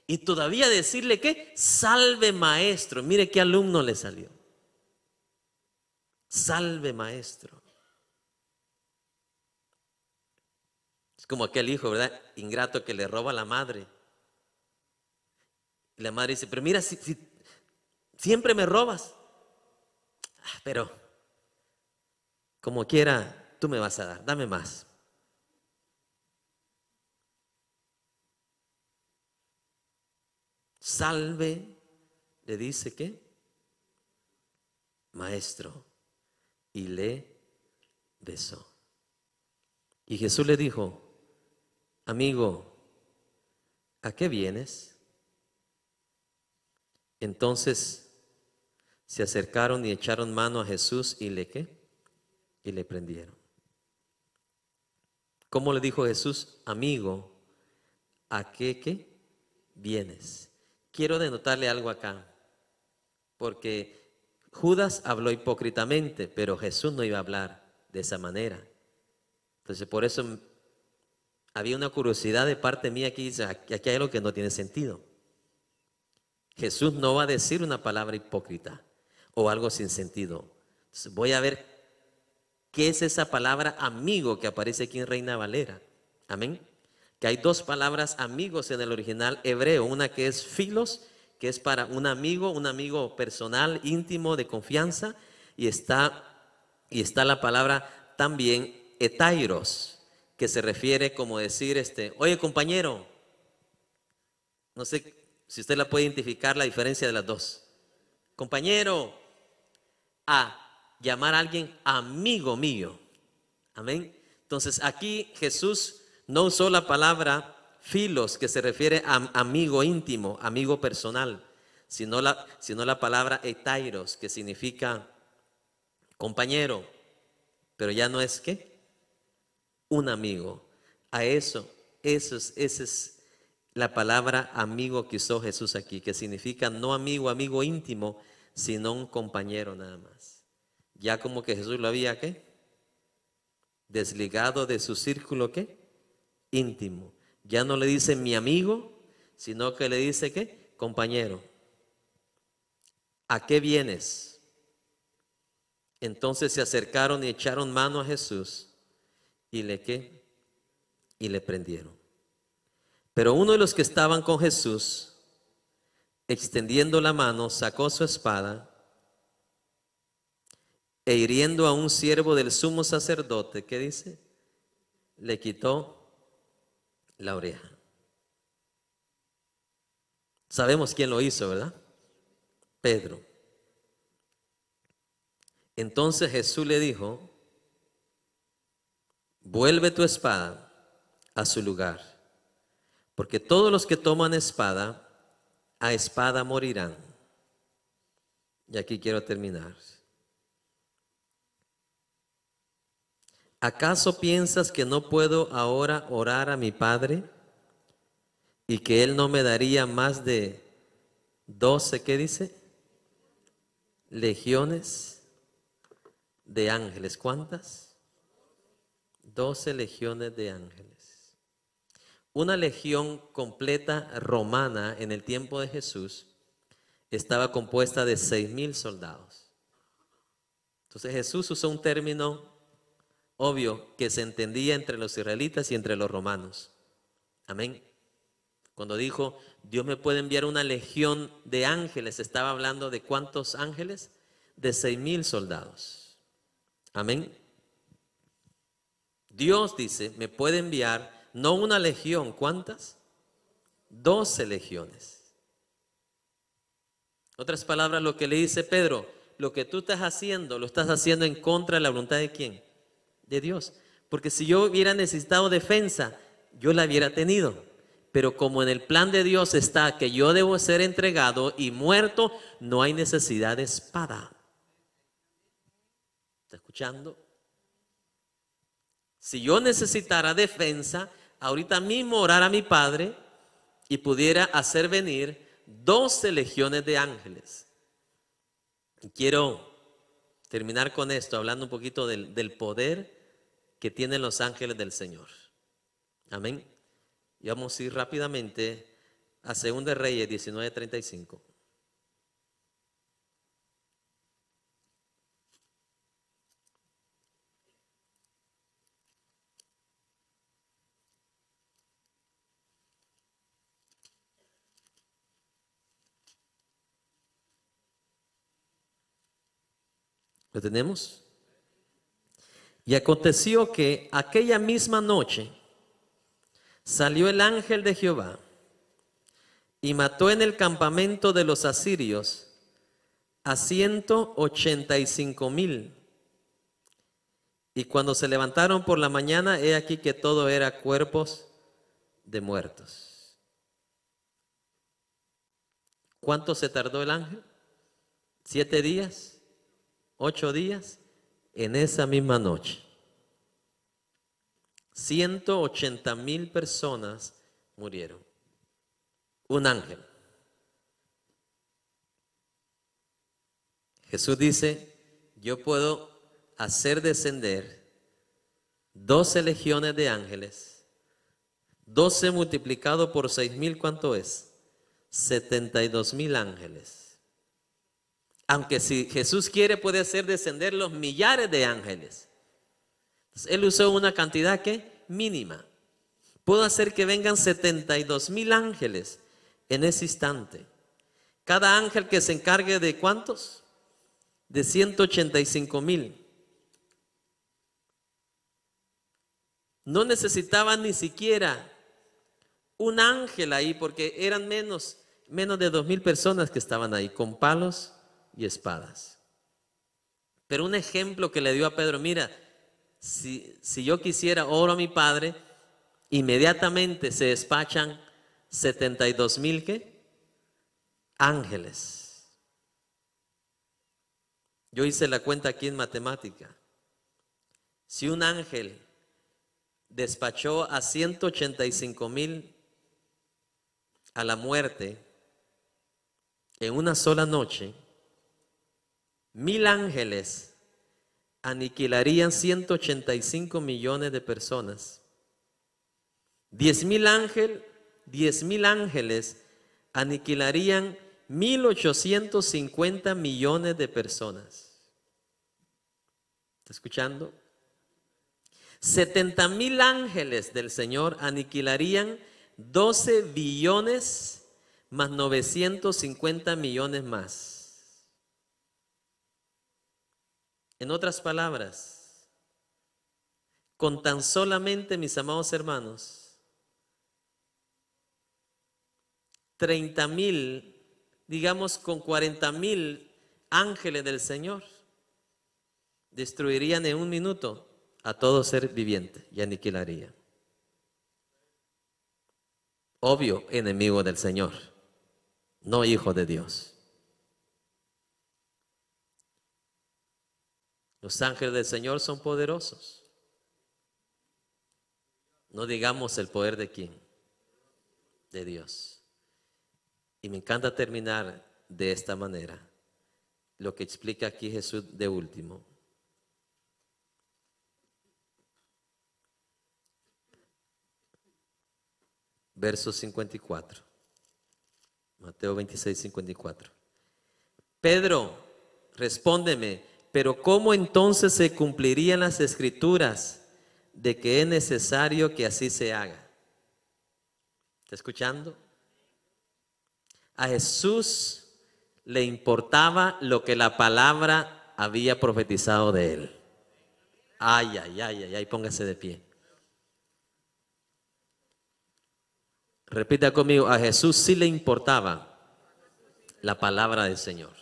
S1: y todavía decirle que salve maestro? Mire qué alumno le salió. Salve maestro. Es como aquel hijo, ¿verdad? Ingrato que le roba a la madre. Y la madre dice, pero mira, si siempre me robas. Pero como quiera, tú me vas a dar, dame más. Salve, le dice ¿qué? Maestro. Y le besó. Y Jesús le dijo, amigo, ¿a qué vienes? Entonces se acercaron y echaron mano a Jesús y le ¿qué? Y le prendieron. ¿Cómo le dijo Jesús? Amigo, ¿a qué vienes? Quiero denotarle algo acá, porque Judas habló hipócritamente, pero Jesús no iba a hablar de esa manera. Entonces, por eso había una curiosidad de parte mía aquí, aquí hay algo que no tiene sentido. Jesús no va a decir una palabra hipócrita o algo sin sentido. Entonces, voy a ver qué es esa palabra amigo que aparece aquí en Reina Valera. Amén. Que hay dos palabras amigos en el original hebreo. Una que es filos, que es para un amigo personal, íntimo, de confianza. Y está la palabra también etairos, que se refiere como decir, oye compañero, no sé si usted la puede identificar la diferencia de las dos. Compañero, a llamar a alguien amigo mío. Amén. Entonces aquí Jesús no usó la palabra filos, que se refiere a amigo íntimo, amigo personal, sino la palabra etairos, que significa compañero, pero ya no es ¿qué? Un amigo. Esa es la palabra amigo que usó Jesús aquí, que significa no amigo íntimo, sino un compañero nada más. Ya como que Jesús lo había ¿qué? Desligado de su círculo ¿qué? Íntimo. Ya no le dice mi amigo, sino que le dice ¿qué? Compañero. ¿A qué vienes? Entonces se acercaron y echaron mano a Jesús y le prendieron. Pero uno de los que estaban con Jesús, extendiendo la mano, sacó su espada e hiriendo a un siervo del sumo sacerdote, ¿qué dice? Le quitó la oreja. Sabemos quién lo hizo, ¿verdad? Pedro. Entonces Jesús le dijo, vuelve tu espada a su lugar, porque todos los que toman espada, a espada morirán. Y aquí quiero terminar. ¿Acaso piensas que no puedo ahora orar a mi Padre y que Él no me daría más de 12, ¿qué dice? Legiones de ángeles. ¿Cuántas? 12 legiones de ángeles. Una legión completa romana en el tiempo de Jesús estaba compuesta de 6,000 soldados. Entonces Jesús usó un término obvio que se entendía entre los israelitas y entre los romanos. Amén. Cuando dijo, Dios me puede enviar una legión de ángeles, estaba hablando de ¿cuántos ángeles? De 6,000 soldados. Amén. Dios dice, me puede enviar no una legión, ¿cuántas? 12 legiones. Otras palabras, lo que le dice Pedro, lo que tú estás haciendo, lo estás haciendo en contra de la voluntad de ¿quién? De Dios. Porque si yo hubiera necesitado defensa, yo la hubiera tenido. Pero como en el plan de Dios está que yo debo ser entregado y muerto, no hay necesidad de espada. ¿Está escuchando? Si yo necesitara defensa, ahorita mismo orar a mi Padre y pudiera hacer venir 12 legiones de ángeles. Y quiero terminar con esto, hablando un poquito del poder que tienen los ángeles del Señor. Amén. Y vamos a ir rápidamente a 2 de Reyes 19:35. ¿Lo tenemos? Y aconteció que aquella misma noche salió el ángel de Jehová y mató en el campamento de los asirios a 185,000. Y cuando se levantaron por la mañana, he aquí que todo era cuerpos de muertos. ¿Cuánto se tardó el ángel? 7 días, 8 días, en esa misma noche. 180,000 personas murieron. Un ángel. Jesús dice, yo puedo hacer descender 12 legiones de ángeles. 12 multiplicado por 6,000, ¿cuánto es? 72,000 ángeles. Aunque si Jesús quiere puede hacer descender los millares de ángeles. Entonces, Él usó una cantidad que mínima. Puedo hacer que vengan 72,000 ángeles en ese instante. Cada ángel que se encargue de ¿cuántos? De 185,000. No necesitaban ni siquiera un ángel ahí, porque eran menos de 2,000 personas que estaban ahí, con palos y espadas. Pero un ejemplo que le dio a Pedro, mira, si yo quisiera, oro a mi Padre, inmediatamente se despachan 72,000 ¿qué? Ángeles. Yo hice la cuenta aquí en matemática. Si un ángel despachó a 185,000 a la muerte en una sola noche, 1,000 ángeles aniquilarían 185 millones de personas. 10,000 ángeles aniquilarían 1,850 millones de personas. ¿Está escuchando? 70,000 ángeles del Señor aniquilarían 12 billones más 950 millones más. En otras palabras, con tan solamente, mis amados hermanos, 30,000, digamos con 40,000 ángeles del Señor, destruirían en un minuto a todo ser viviente y aniquilaría. Obvio, enemigo del Señor, no hijo de Dios. Los ángeles del Señor son poderosos. No digamos el poder de quién, de Dios. Y me encanta terminar de esta manera, lo que explica aquí Jesús de último. Verso 54. Mateo 26, 54. Pedro, respóndeme, pero ¿cómo entonces se cumplirían las escrituras de que es necesario que así se haga? ¿Está escuchando? A Jesús le importaba lo que la palabra había profetizado de él. Ay, ay, ay, ay, ay, póngase de pie. Repita conmigo, a Jesús sí le importaba la palabra del Señor.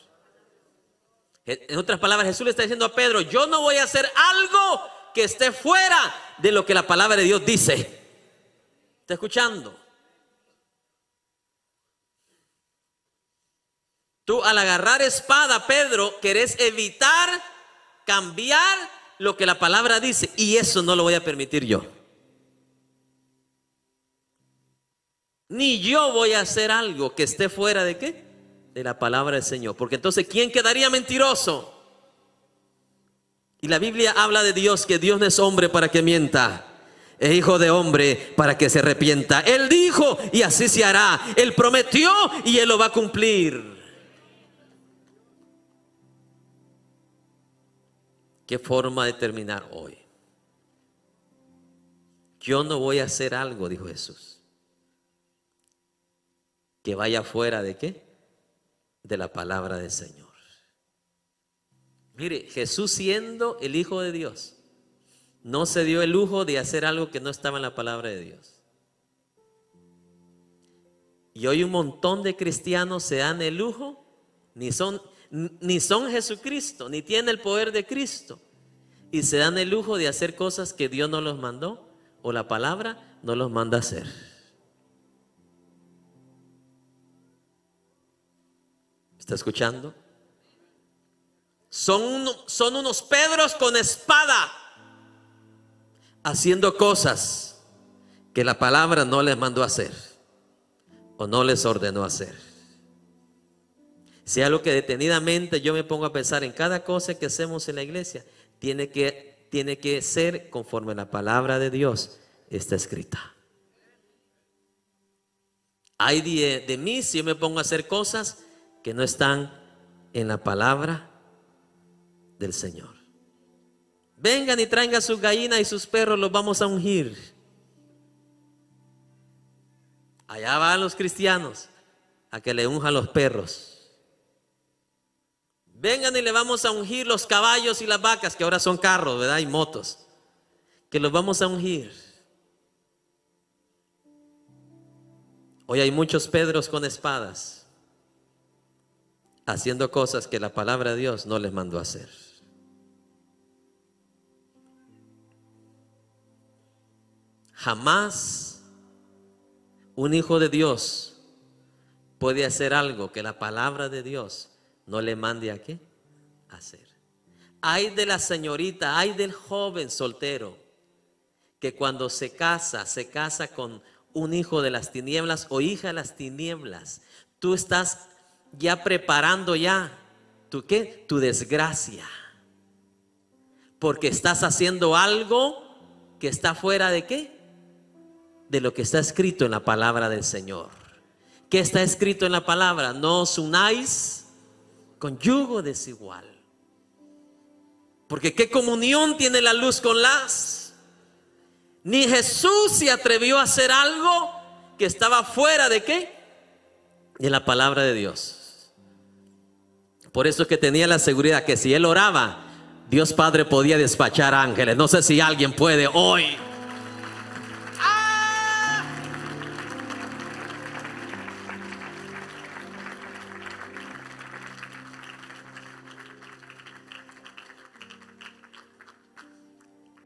S1: En otras palabras, Jesús le está diciendo a Pedro, yo no voy a hacer algo que esté fuera de lo que la palabra de Dios dice. ¿Está escuchando? Tú al agarrar espada, Pedro, querés evitar cambiar lo que la palabra dice, y eso no lo voy a permitir yo. Ni yo voy a hacer algo que esté fuera de ¿qué? De la palabra del Señor. Porque entonces, ¿quién quedaría mentiroso? Y la Biblia habla de Dios, que Dios no es hombre para que mienta, es hijo de hombre para que se arrepienta. Él dijo y así se hará. Él prometió y Él lo va a cumplir. ¿Qué forma de terminar hoy? Yo no voy a hacer algo, dijo Jesús, que vaya fuera de ¿qué? De la palabra del Señor. Mire, Jesús, siendo el Hijo de Dios, no se dio el lujo de hacer algo que no estaba en la palabra de Dios. Y hoy un montón de cristianos se dan el lujo, ni son Jesucristo, ni tienen el poder de Cristo, y se dan el lujo de hacer cosas que Dios no los mandó, o la palabra no los manda a hacer. ¿Está escuchando? Son unos Pedros con espada, haciendo cosas que la palabra no les mandó a hacer o no les ordenó hacer. Si es algo que detenidamente yo me pongo a pensar en cada cosa que hacemos en la iglesia, tiene que ser conforme la palabra de Dios está escrita. Hay de mí si yo me pongo a hacer cosas que no están en la palabra del Señor. Vengan y traigan sus gallinas y sus perros, los vamos a ungir. Allá van los cristianos a que le unjan los perros. Vengan y le vamos a ungir los caballos y las vacas, que ahora son carros, ¿verdad? Y motos, que los vamos a ungir. Hoy hay muchos Pedros con espadas haciendo cosas que la palabra de Dios no les mandó a hacer. Jamás un hijo de Dios puede hacer algo que la palabra de Dios no le mande a qué hacer. Ay de la señorita, ay del joven soltero que cuando se casa con un hijo de las tinieblas o hija de las tinieblas. Tú estás ya preparando ya ¿tu qué? Tu desgracia, porque estás haciendo algo que está fuera de qué, de lo que está escrito en la palabra del Señor. ¿Qué está escrito en la palabra? No os unáis con yugo desigual. Porque ¿qué comunión tiene la luz con las? Ni Jesús se atrevió a hacer algo que estaba fuera de qué, de la palabra de Dios. Por eso es que tenía la seguridad que si él oraba, Dios Padre podía despachar ángeles. No sé si alguien puede hoy.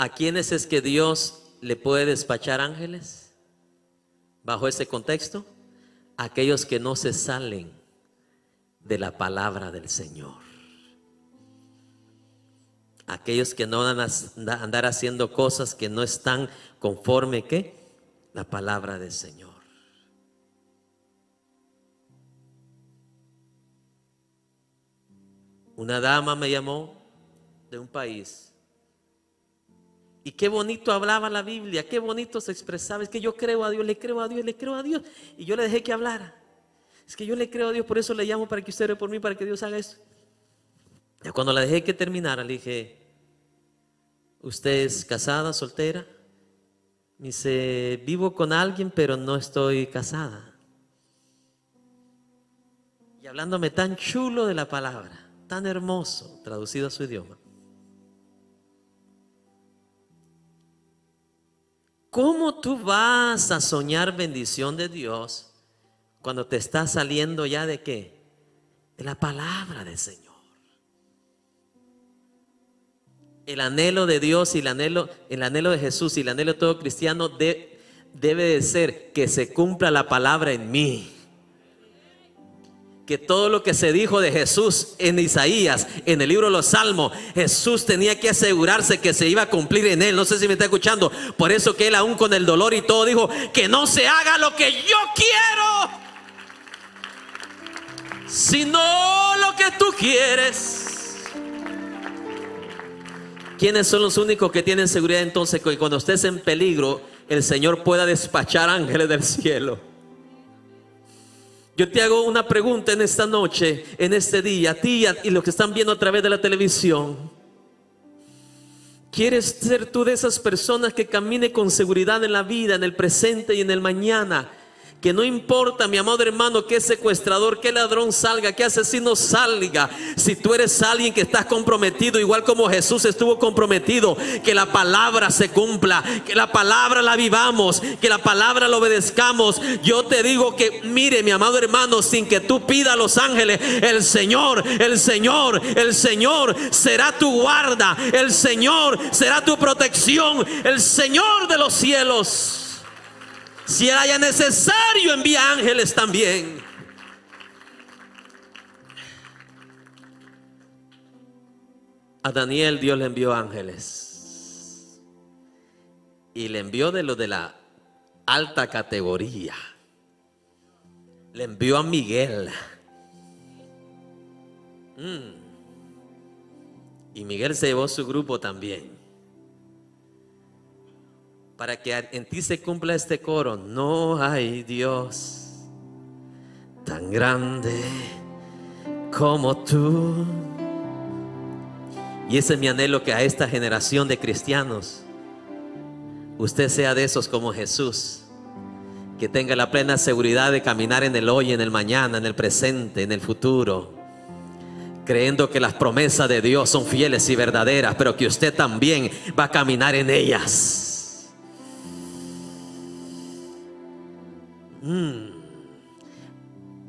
S1: ¿A quiénes es que Dios le puede despachar ángeles? Bajo ese contexto, aquellos que no se salen de la palabra del Señor. Aquellos que no van a andar haciendo cosas que no están conforme ¿qué? La palabra del Señor. Una dama me llamó de un país. Y qué bonito hablaba la Biblia, qué bonito se expresaba. Es que yo creo a Dios, le creo a Dios, le creo a Dios. Y yo le dejé que hablara. Es que yo le creo a Dios, por eso le llamo para que usted ore por mí, para que Dios haga eso. Y cuando la dejé que terminara, le dije, ¿usted es casada, soltera? Me dice, vivo con alguien, pero no estoy casada. Y hablándome tan chulo de la palabra, tan hermoso, traducido a su idioma. ¿Cómo tú vas a soñar bendición de Dios cuando te estás saliendo ya de qué? De la palabra del Señor. El anhelo de Dios y el anhelo de Jesús y el anhelo de todo cristiano debe de ser que se cumpla la palabra en mí. Que todo lo que se dijo de Jesús en Isaías, en el libro de los Salmos, Jesús tenía que asegurarse que se iba a cumplir en él. No sé si me está escuchando. Por eso que él aún con el dolor y todo dijo, que no se haga lo que yo quiero, sino lo que tú quieres. ¿Quiénes son los únicos que tienen seguridad entonces que cuando estés en peligro el Señor pueda despachar ángeles del cielo? Yo te hago una pregunta en esta noche, en este día, a ti y los que están viendo a través de la televisión. ¿Quieres ser tú de esas personas que camine con seguridad en la vida, en el presente y en el mañana? Que no importa, mi amado hermano, que secuestrador, que ladrón salga, que asesino salga. Si tú eres alguien que estás comprometido, igual como Jesús estuvo comprometido, que la palabra se cumpla, que la palabra la vivamos, que la palabra la obedezcamos. Yo te digo que, mire, mi amado hermano, sin que tú pidas a los ángeles, el Señor será tu guarda, el Señor será tu protección, el Señor de los cielos. Si haya necesario, envía ángeles también. A Daniel Dios le envió ángeles. y le envió de lo de la alta categoría. Le envió a Miguel. Y Miguel se llevó su grupo también. Para que en ti se cumpla este coro: no hay Dios tan grande como tú. Y ese es mi anhelo, que a esta generación de cristianos usted sea de esos como Jesús, que tenga la plena seguridad de caminar en el hoy, en el mañana, en el presente, en el futuro, creyendo que las promesas de Dios son fieles y verdaderas, pero que usted también va a caminar en ellas.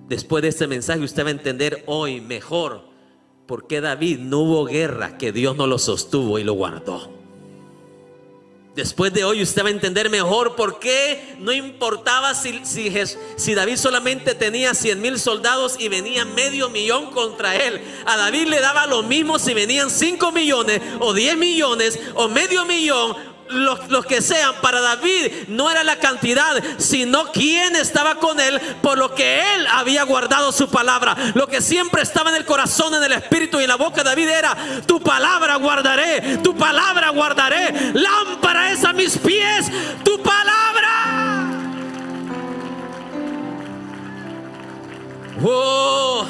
S1: Después de este mensaje usted va a entender hoy mejor por qué David no hubo guerra, que Dios no lo sostuvo y lo guardó. Después de hoy usted va a entender mejor por qué no importaba si David solamente tenía 100,000 soldados y venían 500,000 contra él. A David le daba lo mismo si venían 5 millones o 10 millones o 500,000. Los que sean, para David no era la cantidad, sino quién estaba con él, por lo que él había guardado su palabra. Lo que siempre estaba en el corazón, en el espíritu y en la boca de David era: tu palabra guardaré, tu palabra guardaré. Lámpara es a mis pies tu palabra. Oh.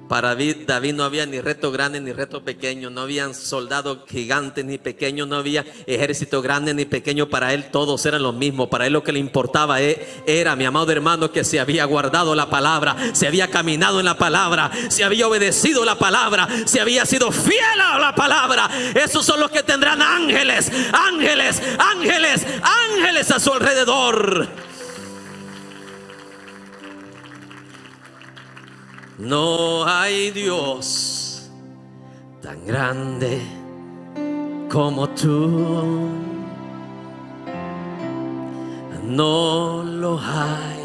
S1: Para David no había ni reto grande ni reto pequeño, no habían soldados gigantes ni pequeños, no había ejército grande ni pequeño. Para él todos eran los mismos. Para él lo que le importaba era, mi amado hermano, que se había guardado la palabra, se había caminado en la palabra, se había obedecido la palabra, se había sido fiel a la palabra. Esos son los que tendrán ángeles, ángeles, ángeles, ángeles a su alrededor. No hay Dios tan grande como tú. No lo hay.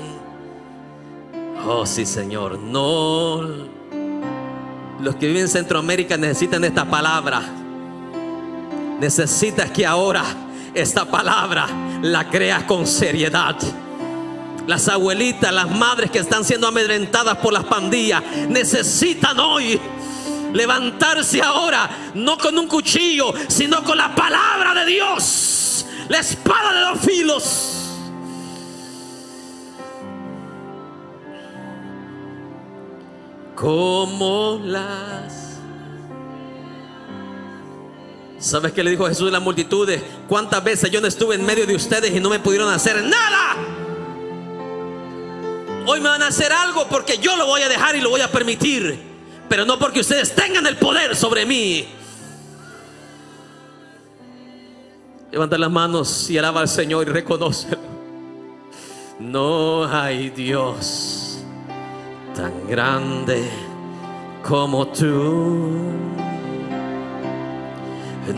S1: Oh sí, Señor. No. Los que viven en Centroamérica necesitan esta palabra. Necesitas que ahora esta palabra la creas con seriedad. Las abuelitas, las madres que están siendo amedrentadas por las pandillas, necesitan hoy levantarse ahora, no con un cuchillo, sino con la palabra de Dios, la espada de dos filos. Como las... ¿Sabes qué le dijo Jesús a las multitudes? ¿Cuántas veces yo no estuve en medio de ustedes y no me pudieron hacer nada? Hoy me van a hacer algo porque yo lo voy a dejar y lo voy a permitir, pero no porque ustedes tengan el poder sobre mí. Levanta las manos y alaba al Señor y reconócelo. No hay Dios tan grande como tú.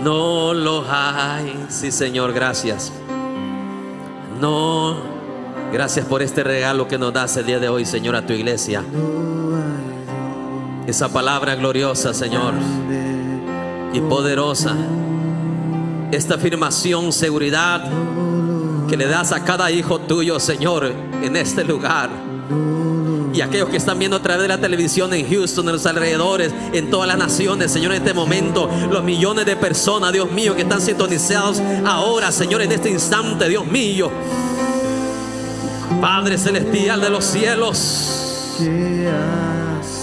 S1: No lo hay. Sí, Señor, gracias. No. Gracias por este regalo que nos das el día de hoy, Señor, a tu iglesia. Esa palabra gloriosa, Señor, y poderosa. Esta afirmación, seguridad que le das a cada hijo tuyo, Señor, en este lugar. Y aquellos que están viendo a través de la televisión en Houston, en los alrededores, en todas las naciones, Señor, en este momento, los millones de personas, Dios mío, que están sintonizados ahora, Señor, en este instante, Dios mío. Padre celestial de los cielos,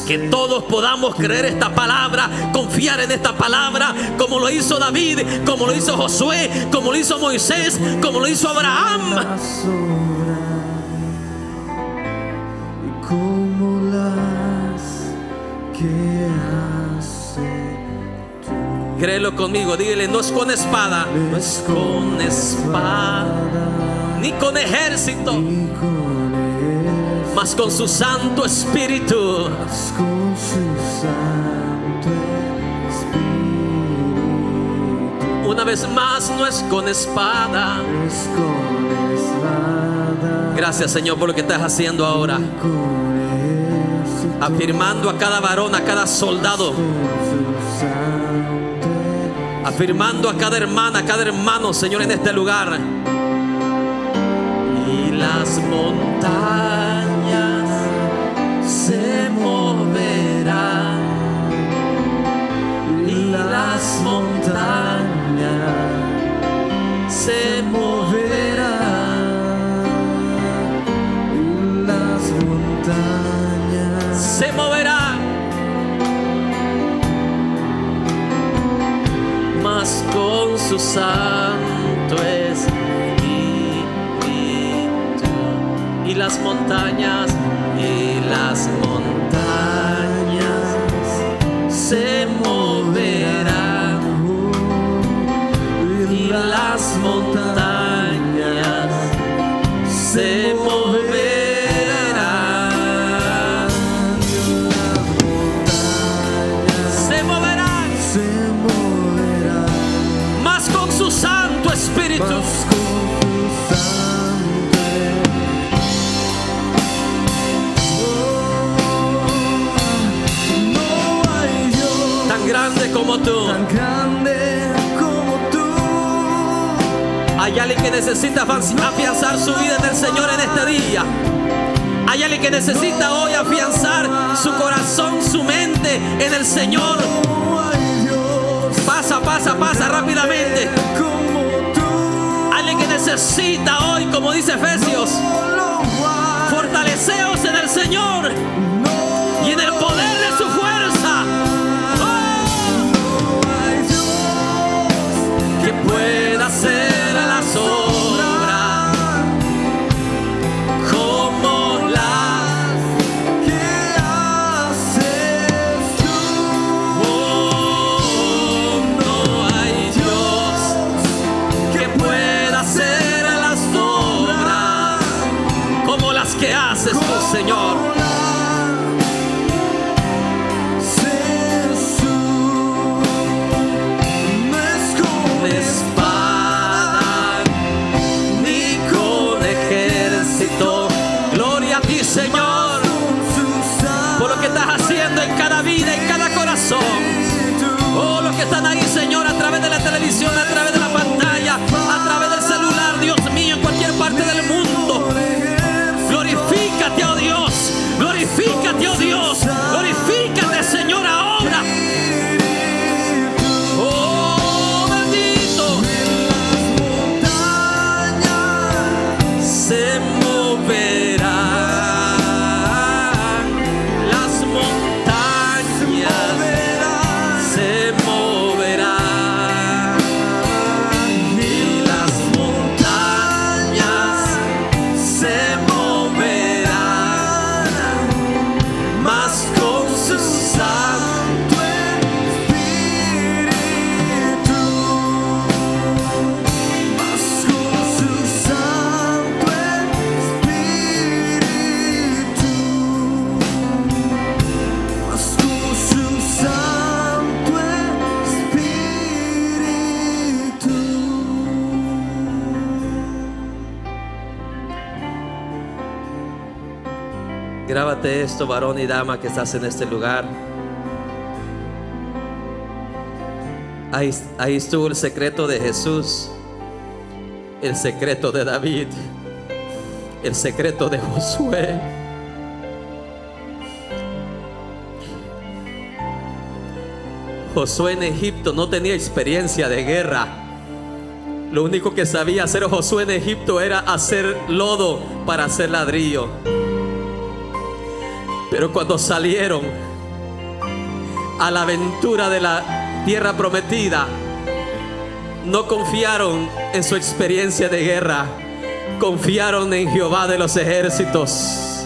S1: que todos podamos creer esta palabra, confiar en esta palabra, como lo hizo David, como lo hizo Josué, como lo hizo Moisés, como lo hizo Abraham. Como las que hace tú. Créelo conmigo, dígale: no es con espada, no es con espada, ni con ejército, mas con su Santo Espíritu. Una vez más, no es con espada. Gracias, Señor, por lo que estás haciendo ahora, afirmando a cada varón, a cada soldado afirmando a cada hermana, a cada hermano, Señor, en este lugar. Y las montañas se moverán, y las montañas se moverán,
S2: las montañas
S1: se moverán, mas con su santo espíritu. Y las montañas se moverán, y las montañas se moverán, se moverán, mas con su santo espíritu. Grande como tú,
S2: tan grande como tú.
S1: Hay alguien que necesita afianzar su vida en el Señor en este día. Hay alguien que necesita hoy afianzar su corazón, su mente en el Señor. Pasa rápidamente. Alguien que necesita hoy, como dice Efesios, fortaleceos en el Señor y en el poder de su fuerza. Que pueda hacer las obras como las
S2: que haces tú.
S1: Oh, no hay Dios que pueda hacer las obras como las que haces tú, Señor. Señor, por lo que estás haciendo en cada vida, en cada corazón. Oh, los que están ahí, Señor, a través de la televisión, a través de la pantalla, a través del celular, Dios mío, en cualquier parte del mundo. Glorifícate, oh Dios. Glorifícate, oh Dios. Glorifícate, Señor, ahora. Oh, bendito. Se moverá. Grábate esto, varón y dama que estás en este lugar. Ahí estuvo el secreto de Jesús, el secreto de David, el secreto de Josué. Josué en Egipto no tenía experiencia de guerra. Lo único que sabía hacer Josué en Egipto era hacer lodo para hacer ladrillo. Pero cuando salieron a la aventura de la tierra prometida, no confiaron en su experiencia de guerra, confiaron en Jehová de los ejércitos.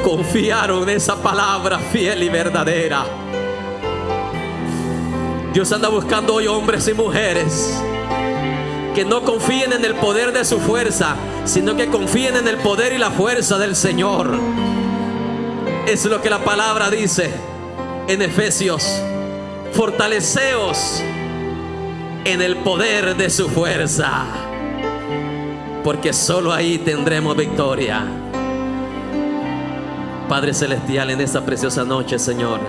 S1: Confiaron en esa palabra fiel y verdadera. Dios anda buscando hoy hombres y mujeres que no confíen en el poder de su fuerza, sino que confíen en el poder y la fuerza del Señor. Es lo que la palabra dice en Efesios: fortaleceos en el poder de su fuerza, porque solo ahí tendremos victoria. Padre celestial, en esta preciosa noche, Señor,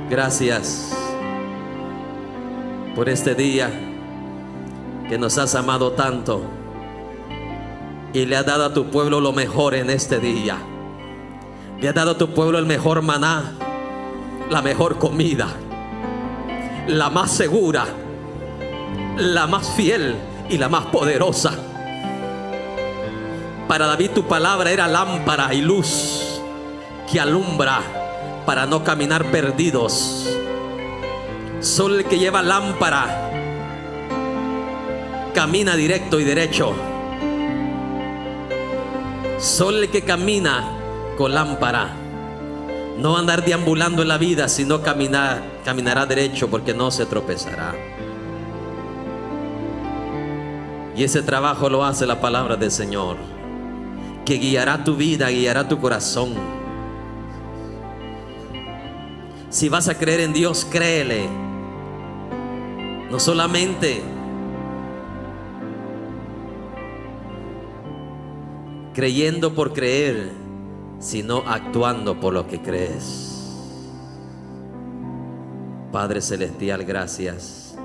S1: Gracias por este día que nos has amado tanto y le has dado a tu pueblo lo mejor en este día. Le has dado a tu pueblo el mejor maná, la mejor comida, la más segura, la más fiel y la más poderosa. Para David tu palabra era lámpara y luz que alumbra para no caminar perdidos. Solo el que lleva lámpara camina directo y derecho. Solo el que camina con lámpara no va a andar deambulando en la vida, sino caminará derecho, porque no se tropezará. Y ese trabajo lo hace la palabra del Señor, que guiará tu vida, guiará tu corazón. Si vas a creer en Dios, créele. No solamente creyendo por creer, sino actuando por lo que crees. Padre Celestial, gracias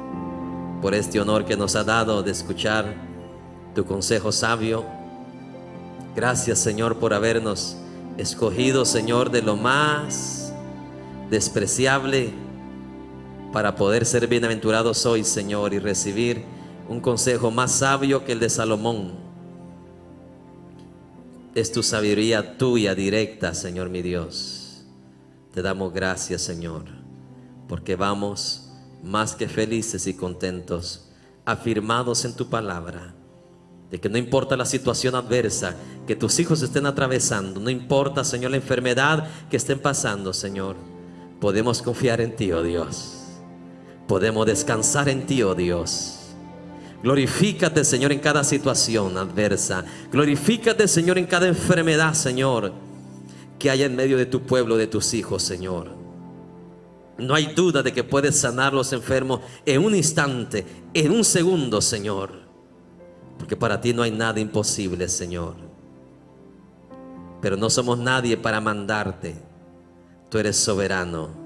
S1: por este honor que nos ha dado de escuchar tu consejo sabio. Gracias, Señor, por habernos escogido, Señor, de lo más despreciable para poder ser bienaventurados hoy, Señor, y recibir un consejo más sabio que el de Salomón. Es tu sabiduría tuya directa, Señor mi Dios. Te damos gracias, Señor, porque vamos más que felices y contentos, afirmados en tu palabra, de que no importa la situación adversa que tus hijos estén atravesando, no importa, Señor, la enfermedad que estén pasando, Señor, podemos confiar en ti, oh Dios. Podemos descansar en ti, oh Dios. Glorifícate, Señor, en cada situación adversa. Glorifícate, Señor, en cada enfermedad, Señor, que haya en medio de tu pueblo, de tus hijos, Señor. No hay duda de que puedes sanar los enfermos en un instante, en un segundo, Señor, porque para ti no hay nada imposible, Señor. Pero no somos nadie para mandarte. Tú eres soberano.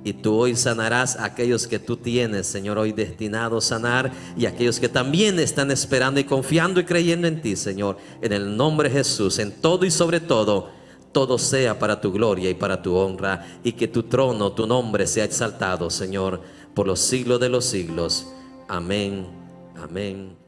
S1: Y tú hoy sanarás a aquellos que tú tienes, Señor, hoy destinados a sanar, y aquellos que también están esperando y confiando y creyendo en ti, Señor. En el nombre de Jesús, en todo y sobre todo, todo sea para tu gloria y para tu honra, y que tu trono, tu nombre sea exaltado, Señor, por los siglos de los siglos. Amén, amén.